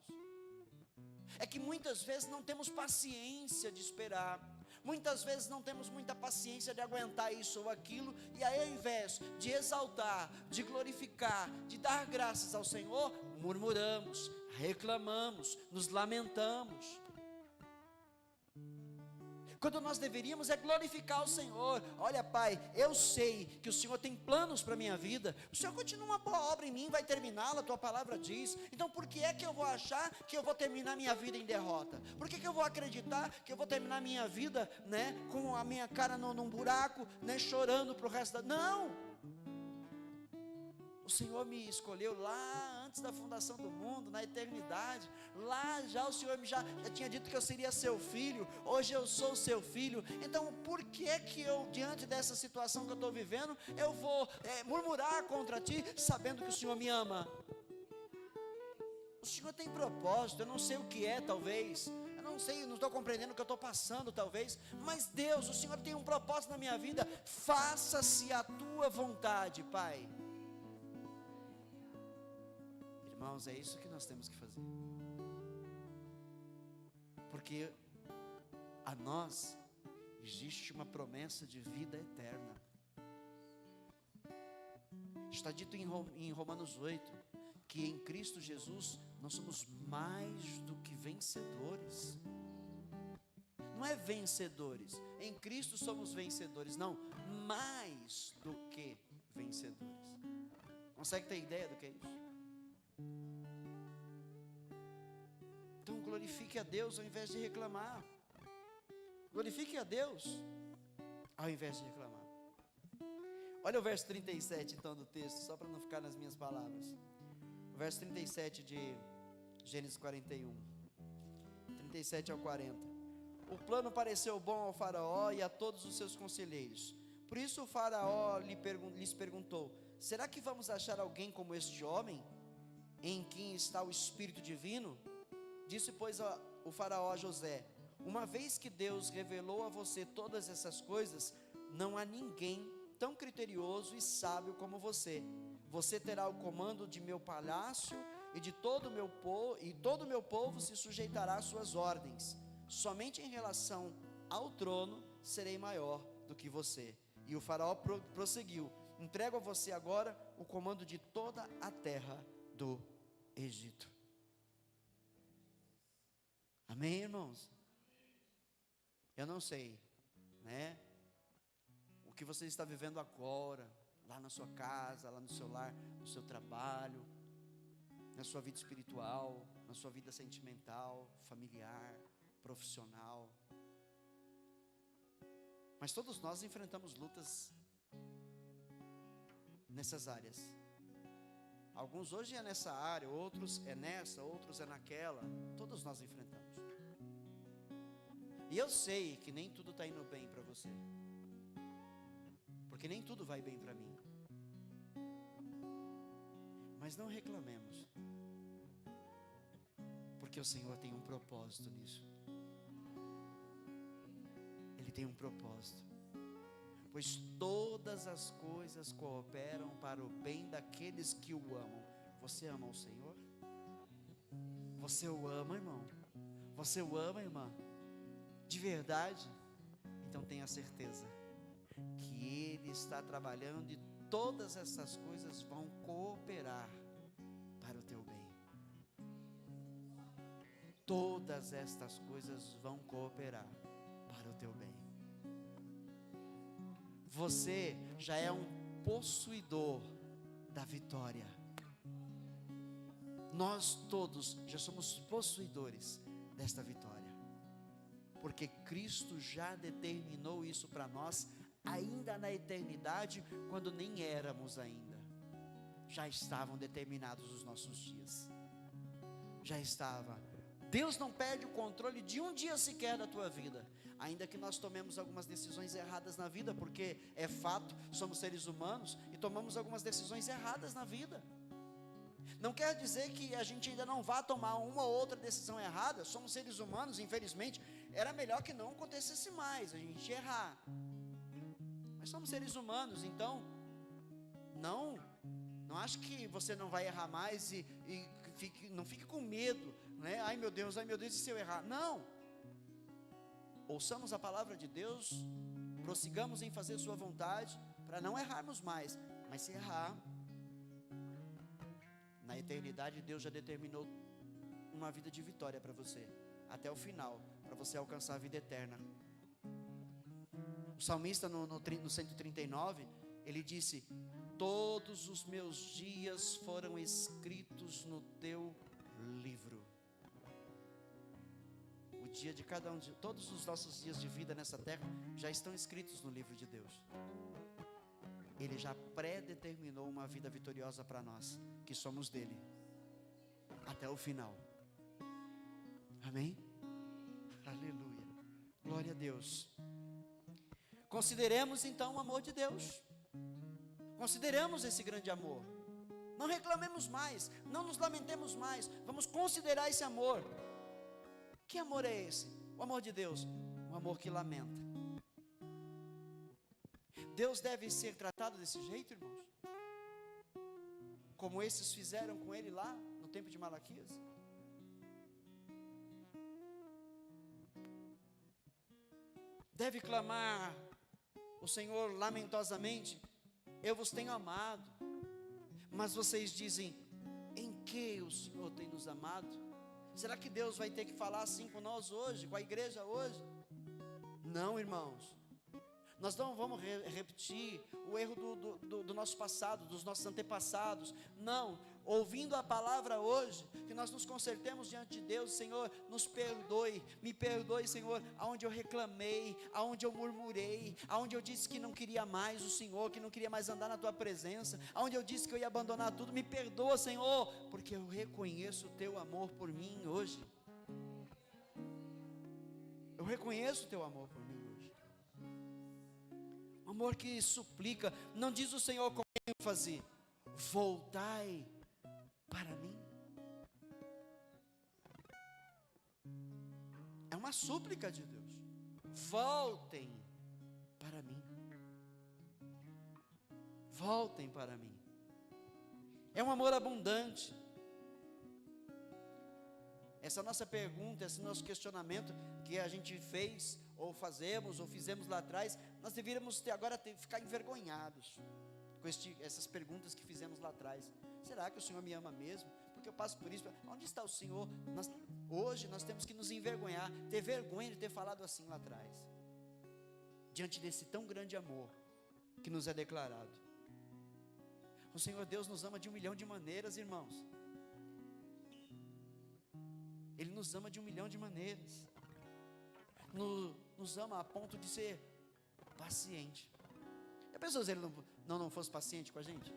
É que muitas vezes não temos paciência de esperar, muitas vezes não temos muita paciência de aguentar isso ou aquilo, e aí ao invés de exaltar, de glorificar, de dar graças ao Senhor, murmuramos, reclamamos, nos lamentamos. Quando nós deveríamos é glorificar o Senhor. Olha, Pai, eu sei que o Senhor tem planos para a minha vida. O Senhor continua uma boa obra em mim, vai terminá-la, a tua palavra diz. Então por que é que eu vou achar que eu vou terminar minha vida em derrota? Por que eu vou acreditar que eu vou terminar minha vida, né, com a minha cara num buraco, né, chorando para o resto da... Não! O Senhor me escolheu lá antes da fundação do mundo, na eternidade. Lá já o Senhor já tinha dito que eu seria seu filho. Hoje eu sou seu filho. Então por que eu, diante dessa situação que eu estou vivendo, eu vou murmurar contra ti, sabendo que o Senhor me ama? O Senhor tem propósito. Eu não sei o que é, talvez. Eu não sei, não estou compreendendo o que eu estou passando, talvez. Mas Deus, o Senhor tem um propósito na minha vida. Faça-se a tua vontade, Pai. Irmãos, é isso que nós temos que fazer. Porque a nós existe uma promessa de vida eterna. Está dito em Romanos 8, que em Cristo Jesus nós somos mais do que vencedores. Não é vencedores, em Cristo somos vencedores, não, mais do que vencedores. Consegue ter ideia do que é isso? Então glorifique a Deus ao invés de reclamar. Glorifique a Deus ao invés de reclamar. Olha o verso 37 então do texto, só para não ficar nas minhas palavras. O verso 37 de Gênesis 41, 37 ao 40. O plano pareceu bom ao faraó e a todos os seus conselheiros. Por isso o faraó lhes perguntou: será que vamos achar alguém como este homem, em quem está o Espírito Divino? Disse, pois, o faraó a José: uma vez que Deus revelou a você todas essas coisas, não há ninguém tão criterioso e sábio como você. Você terá o comando de meu palácio e todo o meu povo se sujeitará às suas ordens. Somente em relação ao trono serei maior do que você. E o faraó prosseguiu: entrego a você agora o comando de toda a terra do Egito. Amém, irmãos? Eu não sei, né, o que você está vivendo agora, lá na sua casa, lá no seu lar, no seu trabalho, na sua vida espiritual, na sua vida sentimental, familiar, profissional. Mas todos nós enfrentamos lutas nessas áreas. Alguns hoje é nessa área, outros é nessa, outros é naquela. Todos nós enfrentamos. E eu sei que nem tudo está indo bem para você, porque nem tudo vai bem para mim. Mas não reclamemos, porque o Senhor tem um propósito nisso. Ele tem um propósito. Pois todas as coisas cooperam para o bem daqueles que o amam. Você ama o Senhor? Você o ama, irmão? Você o ama, irmã? De verdade? Então tenha certeza que Ele está trabalhando e todas essas coisas vão cooperar para o teu bem. Todas estas coisas vão cooperar para o teu bem. Você já é um possuidor da vitória. Nós todos já somos possuidores desta vitória, porque Cristo já determinou isso para nós, ainda na eternidade, quando nem éramos ainda. Já estavam determinados os nossos dias. Já estava. Deus não perde o controle de um dia sequer da tua vida, ainda que nós tomemos algumas decisões erradas na vida, porque é fato, somos seres humanos e tomamos algumas decisões erradas na vida. Não quer dizer que a gente ainda não vá tomar uma ou outra decisão errada. Somos seres humanos, infelizmente. Era melhor que não acontecesse mais, a gente errar. Mas somos seres humanos, então não acho que você não vai errar mais e não fique com medo, né? Ai meu Deus, e se eu errar? Não. Ouçamos a palavra de Deus, prossigamos em fazer sua vontade, para não errarmos mais. Mas se errar, na eternidade Deus já determinou uma vida de vitória para você, até o final, para você alcançar a vida eterna. O salmista no 139, ele disse: todos os meus dias foram escritos no teu livro. O dia de cada um, todos os nossos dias de vida nessa terra já estão escritos no livro de Deus. Ele já predeterminou uma vida vitoriosa para nós, que somos dele, até o final. Amém? Aleluia, glória a Deus. Consideremos então o amor de Deus. Consideremos esse grande amor. Não reclamemos mais, não nos lamentemos mais. Vamos considerar esse amor. Que amor é esse? O amor de Deus, um amor que lamenta. Deus deve ser tratado desse jeito, irmãos? Como esses fizeram com ele lá no tempo de Malaquias? deve clamar o Senhor lamentosamente: eu vos tenho amado. Mas vocês dizem: em que o Senhor tem nos amado? Será que Deus vai ter que falar assim com nós hoje, com a igreja hoje? Não, irmãos. Nós não vamos repetir o erro do nosso passado, dos nossos antepassados. Não, ouvindo a palavra hoje, que nós nos consertemos diante de Deus. Senhor, nos perdoe, me perdoe, Senhor, aonde eu reclamei, aonde eu murmurei, aonde eu disse que não queria mais o Senhor, que não queria mais andar na Tua presença, aonde eu disse que eu ia abandonar tudo. Me perdoa, Senhor, porque eu reconheço o Teu amor por mim hoje. Eu reconheço o Teu amor por mim. Amor que suplica. Não diz o Senhor com ênfase: voltai para mim. É uma súplica de Deus: voltem para mim. Voltem para mim. É um amor abundante. Essa nossa pergunta, esse nosso questionamento que a gente fez, ou fazemos, ou fizemos lá atrás, nós deveríamos ficar envergonhados com essas perguntas que fizemos lá atrás. Será que o Senhor me ama mesmo? Porque eu passo por isso. Onde está o Senhor? Hoje nós temos que nos envergonhar, ter vergonha de ter falado assim lá atrás, diante desse tão grande amor que nos é declarado. O Senhor Deus nos ama de 1.000.000 de maneiras, irmãos. Ele nos ama de 1.000.000 de maneiras. Nos ama a ponto de ser paciente. Já pensou se Ele não fosse paciente com a gente?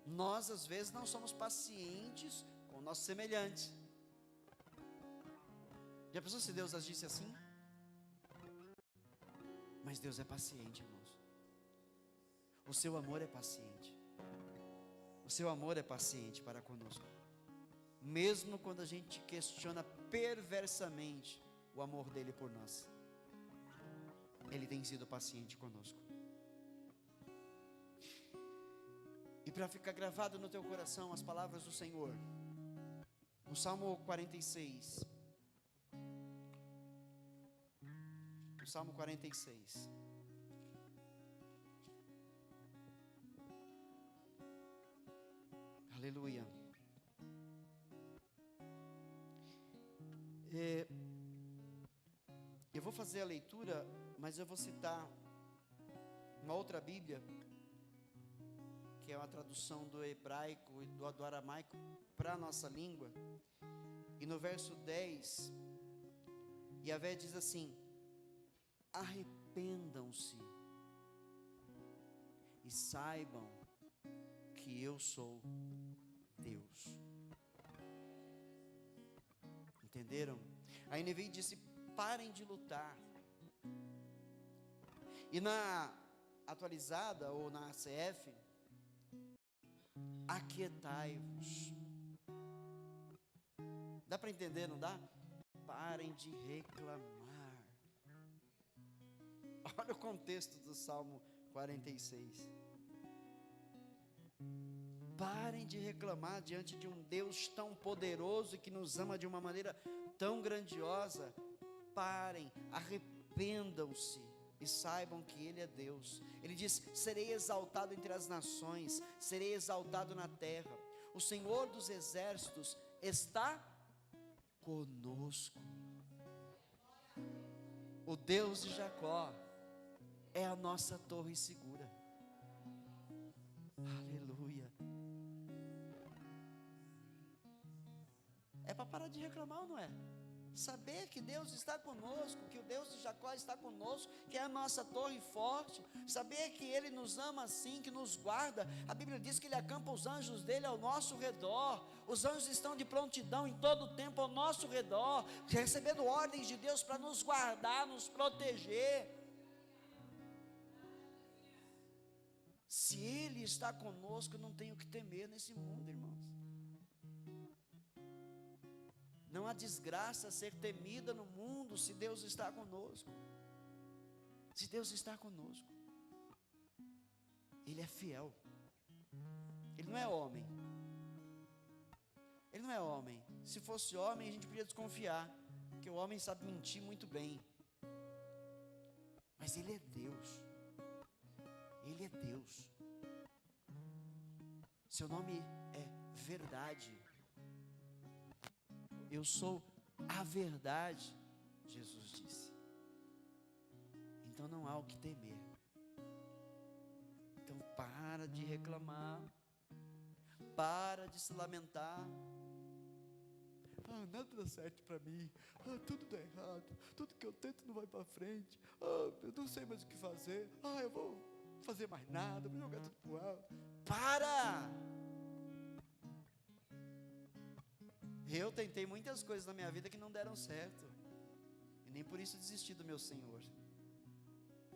Nós às vezes não somos pacientes com o nosso semelhante. Já pensou se Deus agisse assim? Mas Deus é paciente, irmãos. O seu amor é paciente. O seu amor é paciente para conosco. Mesmo quando a gente questiona perversamente o amor dele por nós, Ele tem sido paciente conosco. E para ficar gravado no teu coração as palavras do Senhor, no Salmo 46. No Salmo 46. Aleluia. Eu vou fazer a leitura, mas eu vou citar uma outra Bíblia, que é uma tradução do hebraico e do aramaico para a nossa língua. E no verso 10, Yahvé diz assim: arrependam-se e saibam que eu sou Deus. Entenderam? A NVI disse: parem de lutar. E na atualizada, ou na ACF, aquietai-vos. Dá para entender, não dá? Parem de reclamar. Olha o contexto do Salmo 46. Parem de reclamar diante de um Deus tão poderoso e que nos ama de uma maneira tão grandiosa. Parem, arrependam-se e saibam que Ele é Deus. Ele diz: serei exaltado entre as nações, serei exaltado na terra. O Senhor dos exércitos está conosco. O Deus de Jacó é a nossa torre segura. Aleluia. É para parar de reclamar ou não é? Saber que Deus está conosco, que o Deus de Jacó está conosco, que é a nossa torre forte. Saber que Ele nos ama assim, que nos guarda. A Bíblia diz que Ele acampa os anjos dEle ao nosso redor. Os anjos estão de prontidão em todo o tempo ao nosso redor, recebendo ordens de Deus para nos guardar, nos proteger. Se Ele está conosco, eu não tenho que temer nesse mundo, irmãos. Não há desgraça a ser temida no mundo se Deus está conosco. Se Deus está conosco, Ele é fiel. Ele não é homem. Ele não é homem. Se fosse homem, a gente podia desconfiar. Porque o homem sabe mentir muito bem. Mas Ele é Deus. Ele é Deus. Seu nome é verdade. Eu sou a verdade, Jesus disse. Então não há o que temer. Então para de reclamar. Para de se lamentar. Nada dá certo para mim. Tudo dá errado. Tudo que eu tento não vai para frente. Eu não sei mais o que fazer. Eu vou fazer mais nada. Vou jogar tudo pro alto. Para! Eu tentei muitas coisas na minha vida que não deram certo. E nem por isso desisti do meu Senhor.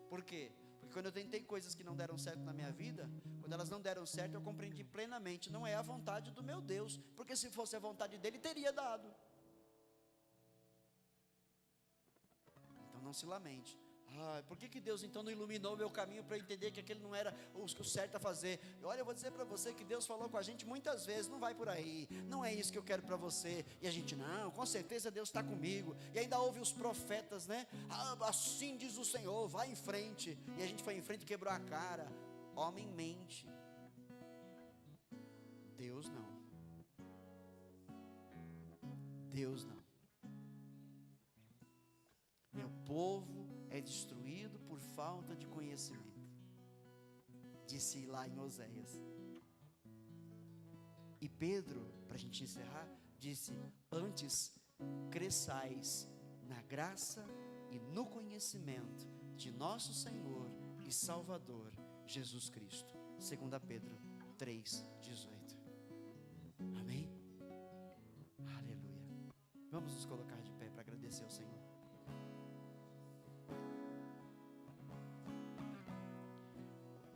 Por quê? Porque quando eu tentei coisas que não deram certo na minha vida, quando elas não deram certo, eu compreendi plenamente, não é a vontade do meu Deus, porque se fosse a vontade dele, teria dado. Então não se lamente. Por que Deus então não iluminou o meu caminho para eu entender que aquele não era o certo a fazer? Olha, eu vou dizer para você que Deus falou com a gente muitas vezes, não vai por aí, não é isso que eu quero para você. E a gente, não, com certeza Deus está comigo. E ainda ouve os profetas, né? Assim diz o Senhor, vai em frente. E a gente foi em frente e quebrou a cara. Homem mente. Deus não. Deus não. Meu povo é destruído por falta de conhecimento, disse lá em Oséias. E Pedro, para a gente encerrar, disse: antes cresçais na graça e no conhecimento de nosso Senhor e Salvador Jesus Cristo. 2 Pedro 3:18. Amém? Aleluia. Vamos nos colocar de pé para agradecer ao Senhor.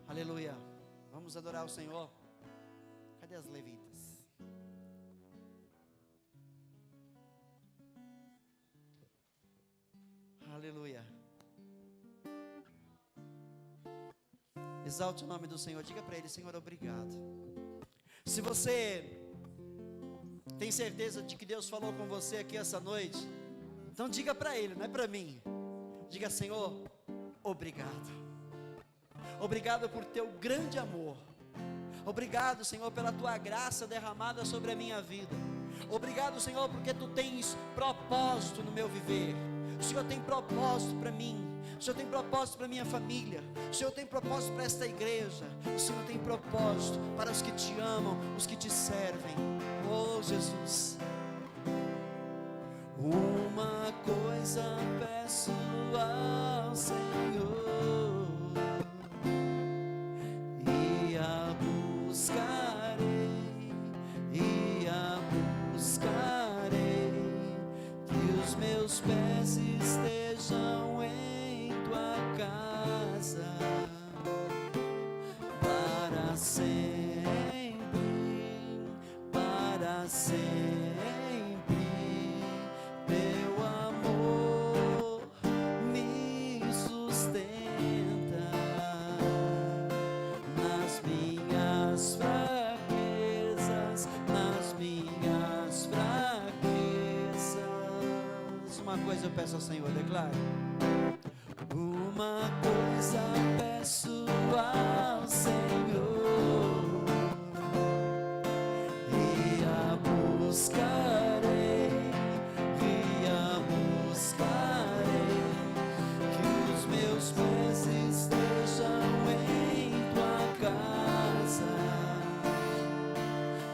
Aleluia. Vamos adorar o Senhor. Cadê as levitas? Aleluia. Exalte o nome do Senhor. Diga para Ele: Senhor, obrigado. Se você tem certeza de que Deus falou com você aqui essa noite, então diga para Ele, não é para mim. Diga: Senhor, obrigado. Obrigado por teu grande amor. Obrigado, Senhor, pela tua graça derramada sobre a minha vida. Obrigado, Senhor, porque tu tens propósito no meu viver. O Senhor tem propósito para mim. O Senhor tem propósito para minha família. O Senhor tem propósito para esta igreja. O Senhor tem propósito para os que te amam, os que te servem. Oh, Jesus. Uma coisa peço ao Senhor, que os meus pés estejam em tua casa para sempre, para sempre. Teu amor me sustenta nas minhas fraquezas, nas minhas fraquezas. Uma coisa eu peço ao Senhor, declare. Uma coisa peço ao Senhor, e a buscarei, que os meus pés estejam em tua casa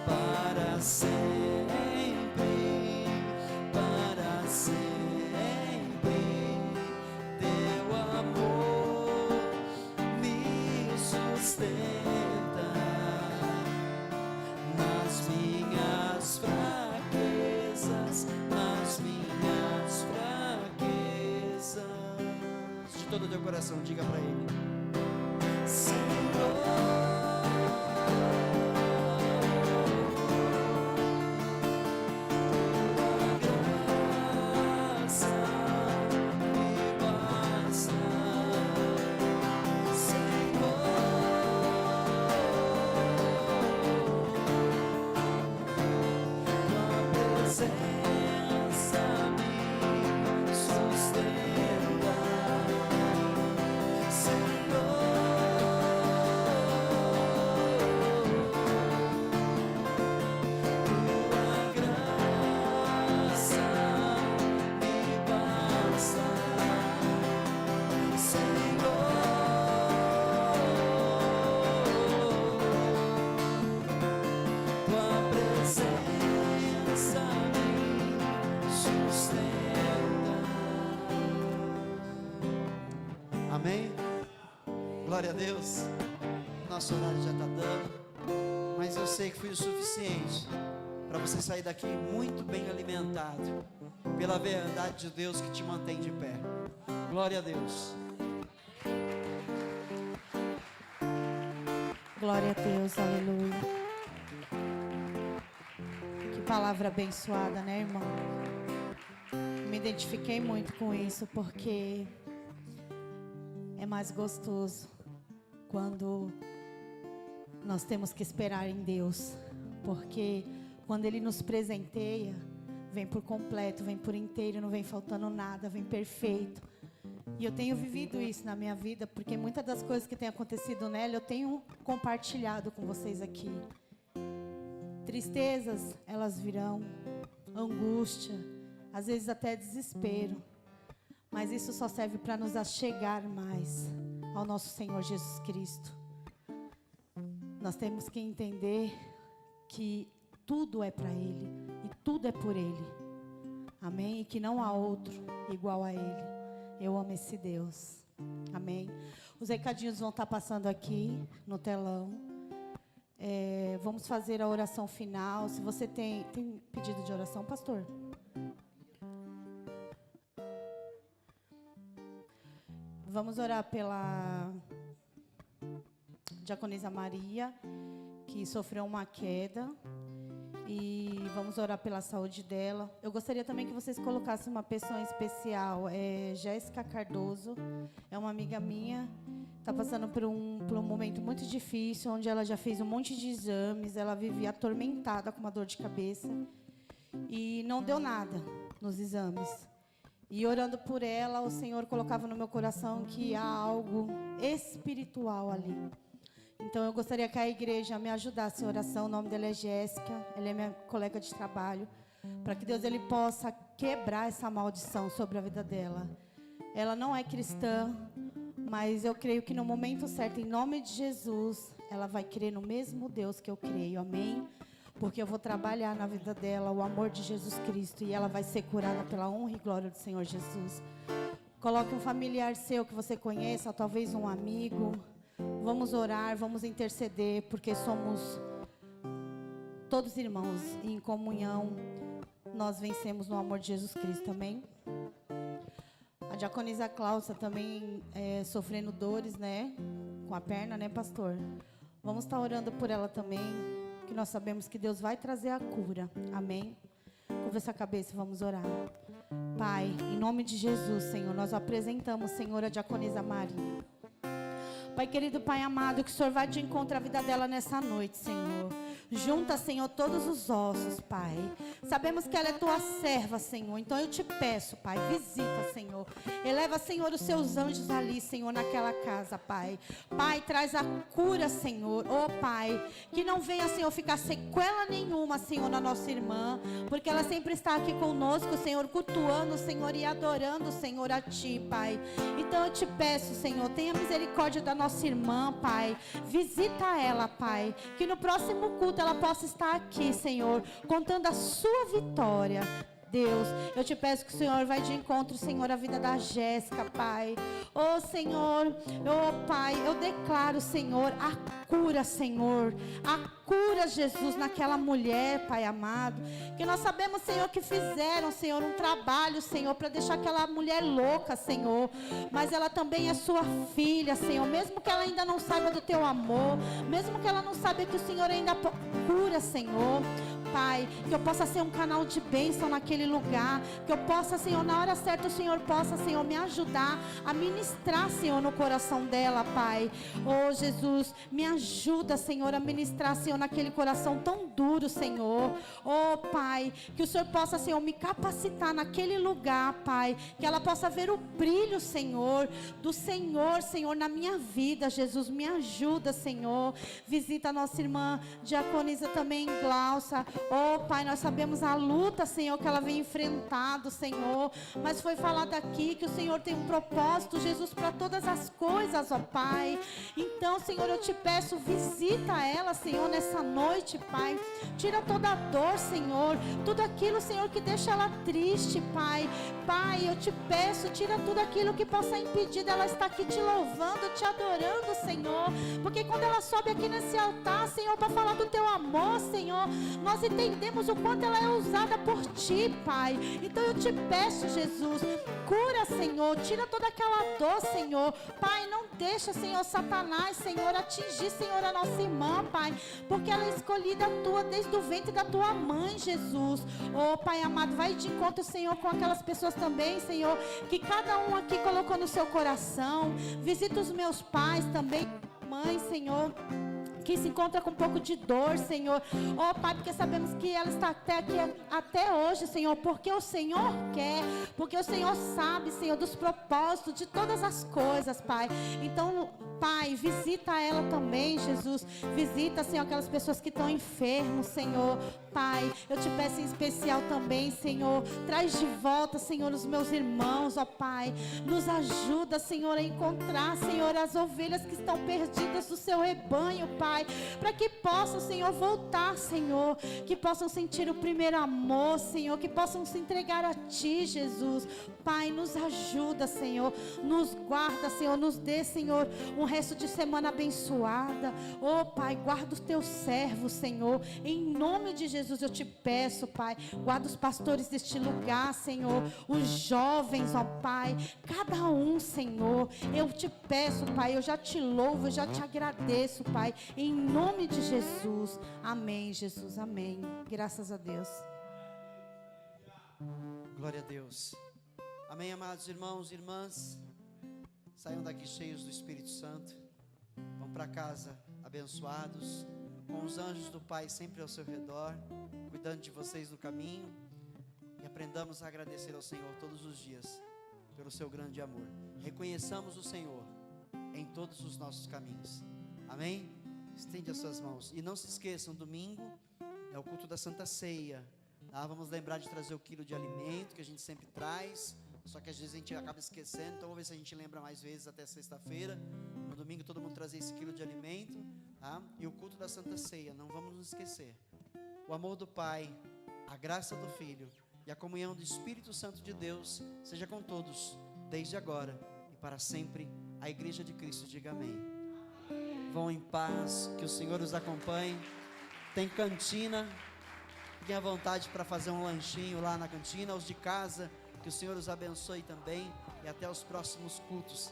para sempre, para sempre. Teu amor me sustenta nas minhas fraquezas, nas minhas fraquezas. De todo o teu coração, diga para Ele: Senhor, presença me Glória a Deus. Nosso horário já está dando, mas eu sei que foi o suficiente para você sair daqui muito bem alimentado pela verdade de Deus que te mantém de pé. Glória a Deus. Glória a Deus, aleluia. Que palavra abençoada, né, irmão? Me identifiquei muito com isso, porque é mais gostoso quando nós temos que esperar em Deus, porque quando Ele nos presenteia, vem por completo, vem por inteiro, não vem faltando nada, vem perfeito. E eu tenho vivido isso na minha vida, porque muitas das coisas que têm acontecido nela, eu tenho compartilhado com vocês aqui. Tristezas, elas virão, angústia, às vezes até desespero. Mas isso só serve para nos achegar mais ao nosso Senhor Jesus Cristo. Nós temos que entender que tudo é para Ele e tudo é por Ele. Amém? E que não há outro igual a Ele. Eu amo esse Deus. Amém? Os recadinhos vão estar passando aqui no telão. Vamos fazer a oração final. Se você tem pedido de oração, pastor? Vamos orar pela diaconisa Maria, que sofreu uma queda. E vamos orar pela saúde dela. Eu gostaria também que vocês colocassem uma pessoa especial. Jéssica Cardoso. É uma amiga minha. Está passando por um momento muito difícil, onde ela já fez um monte de exames. Ela vivia atormentada com uma dor de cabeça. E não deu nada nos exames. E orando por ela, o Senhor colocava no meu coração que há algo espiritual ali. Então, eu gostaria que a igreja me ajudasse em oração. O nome dela é Jéssica, ela é minha colega de trabalho. Para que Deus ele possa quebrar essa maldição sobre a vida dela. Ela não é cristã, mas eu creio que no momento certo, em nome de Jesus, ela vai crer no mesmo Deus que eu creio, amém? Porque eu vou trabalhar na vida dela o amor de Jesus Cristo e ela vai ser curada pela honra e glória do Senhor Jesus. Coloque um familiar seu que você conheça, ou talvez um amigo. Vamos orar, vamos interceder, porque somos todos irmãos e em comunhão nós vencemos no amor de Jesus Cristo, amém? A diaconisa Cláudia também sofrendo dores, né? Com a perna, né, pastor? Vamos estar orando por ela também, que nós sabemos que Deus vai trazer a cura, amém? Curva essa cabeça e vamos orar. Pai, em nome de Jesus, Senhor, nós apresentamos, Senhor, a diaconisa Maria. Pai querido, Pai amado, que o Senhor vai de encontro à vida dela nessa noite, Senhor. Junta, Senhor, todos os ossos, Pai. Sabemos que ela é tua serva, Senhor. Então eu te peço, Pai, visita, Senhor. Eleva, Senhor, os seus anjos ali, Senhor, naquela casa, Pai. Pai, traz a cura, Senhor. Oh, Pai, que não venha, Senhor, ficar sequela nenhuma, Senhor, na nossa irmã. Porque ela sempre está aqui conosco, Senhor, cultuando, Senhor, e adorando, Senhor, a Ti, Pai. Então eu te peço, Senhor, tenha misericórdia da nossa irmã, Pai. Visita ela, Pai. Que no próximo culto ela possa estar aqui, Senhor, contando a sua vitória. Deus, eu te peço que o Senhor vai de encontro, Senhor, a vida da Jéssica, Pai. Oh, Senhor, oh, Pai, eu declaro, Senhor, a cura, Senhor. A cura, Jesus, naquela mulher, Pai amado. Que nós sabemos, Senhor, que fizeram, Senhor, um trabalho, Senhor, para deixar aquela mulher louca, Senhor. Mas ela também é sua filha, Senhor. Mesmo que ela ainda não saiba do teu amor, mesmo que ela não saiba que o Senhor ainda cura, Senhor. Pai, que eu possa ser um canal de bênção naquele lugar, que eu possa, Senhor, na hora certa o Senhor possa, Senhor, me ajudar a ministrar, Senhor, no coração dela, Pai. Oh, Jesus, me ajuda, Senhor, a ministrar, Senhor, naquele coração tão duro, Senhor. Oh, Pai, que o Senhor possa, Senhor, me capacitar naquele lugar, Pai, que ela possa ver o brilho, Senhor, do Senhor, Senhor, na minha vida. Jesus, me ajuda, Senhor. Visita a nossa irmã diaconisa também, Glaucia. Oh, Pai, nós sabemos a luta, Senhor, que ela vem foi enfrentado, Senhor, mas foi falado aqui que o Senhor tem um propósito, Jesus, para todas as coisas, ó Pai. Então, Senhor, eu te peço, visita ela, Senhor, nessa noite, Pai. Tira toda a dor, Senhor, tudo aquilo, Senhor, que deixa ela triste, Pai. Pai, eu te peço, tira tudo aquilo que possa impedir dela estar aqui te louvando, te adorando, Senhor. Porque quando ela sobe aqui nesse altar, Senhor, para falar do teu amor, Senhor, nós entendemos o quanto ela é usada por ti, Pai. Então eu te peço, Jesus, cura, Senhor, tira toda aquela dor, Senhor. Pai, não deixa, Senhor, Satanás, Senhor, atingir, Senhor, a nossa irmã, Pai, porque ela é escolhida tua desde o ventre da tua mãe, Jesus. Oh, Pai amado, vai de encontro, Senhor, com aquelas pessoas também, Senhor, que cada um aqui colocou no seu coração. Visita os meus pais também, mãe, Senhor, que se encontra com um pouco de dor, Senhor. Oh, Pai, porque sabemos que ela está até aqui, até hoje, Senhor, porque o Senhor quer, porque o Senhor sabe, Senhor, dos propósitos de todas as coisas, Pai. Então, Pai, visita ela também, Jesus. Visita, Senhor, aquelas pessoas que estão enfermas, Senhor. Pai, eu te peço em especial também, Senhor, traz de volta, Senhor, os meus irmãos, ó Pai. Nos ajuda, Senhor, a encontrar, Senhor, as ovelhas que estão perdidas do seu rebanho, Pai, para que possam, Senhor, voltar, Senhor, que possam sentir o primeiro amor, Senhor, que possam se entregar a Ti, Jesus. Pai, nos ajuda, Senhor, nos guarda, Senhor, nos dê, Senhor, um resto de semana abençoada. Oh, Pai, guarda os Teus servos, Senhor, em nome de Jesus eu te peço, Pai, guarda os pastores deste lugar, Senhor, os jovens, ó Pai, cada um, Senhor, eu te peço, Pai, eu já te louvo, eu já te agradeço, Pai, em nome de Jesus. Amém, Jesus, amém. Graças a Deus. Glória a Deus. Amém, amados irmãos e irmãs. Saiam daqui cheios do Espírito Santo. Vão para casa abençoados, com os anjos do Pai sempre ao seu redor, cuidando de vocês no caminho. E aprendamos a agradecer ao Senhor todos os dias pelo seu grande amor. Reconheçamos o Senhor em todos os nossos caminhos. Amém? Estende as suas mãos. E não se esqueçam, domingo é o culto da Santa Ceia. Tá? Vamos lembrar de trazer o quilo de alimento que a gente sempre traz. Só que às vezes a gente acaba esquecendo. Então vamos ver se a gente lembra mais vezes até sexta-feira. No domingo todo mundo trazer esse quilo de alimento. Tá? E o culto da Santa Ceia, não vamos nos esquecer. O amor do Pai, a graça do Filho e a comunhão do Espírito Santo de Deus seja com todos, desde agora e para sempre. A Igreja de Cristo diga amém. Vão em paz, que o Senhor os acompanhe. Tem cantina, fiquem à vontade para fazer um lanchinho lá na cantina. Os de casa, que o Senhor os abençoe também. E até os próximos cultos.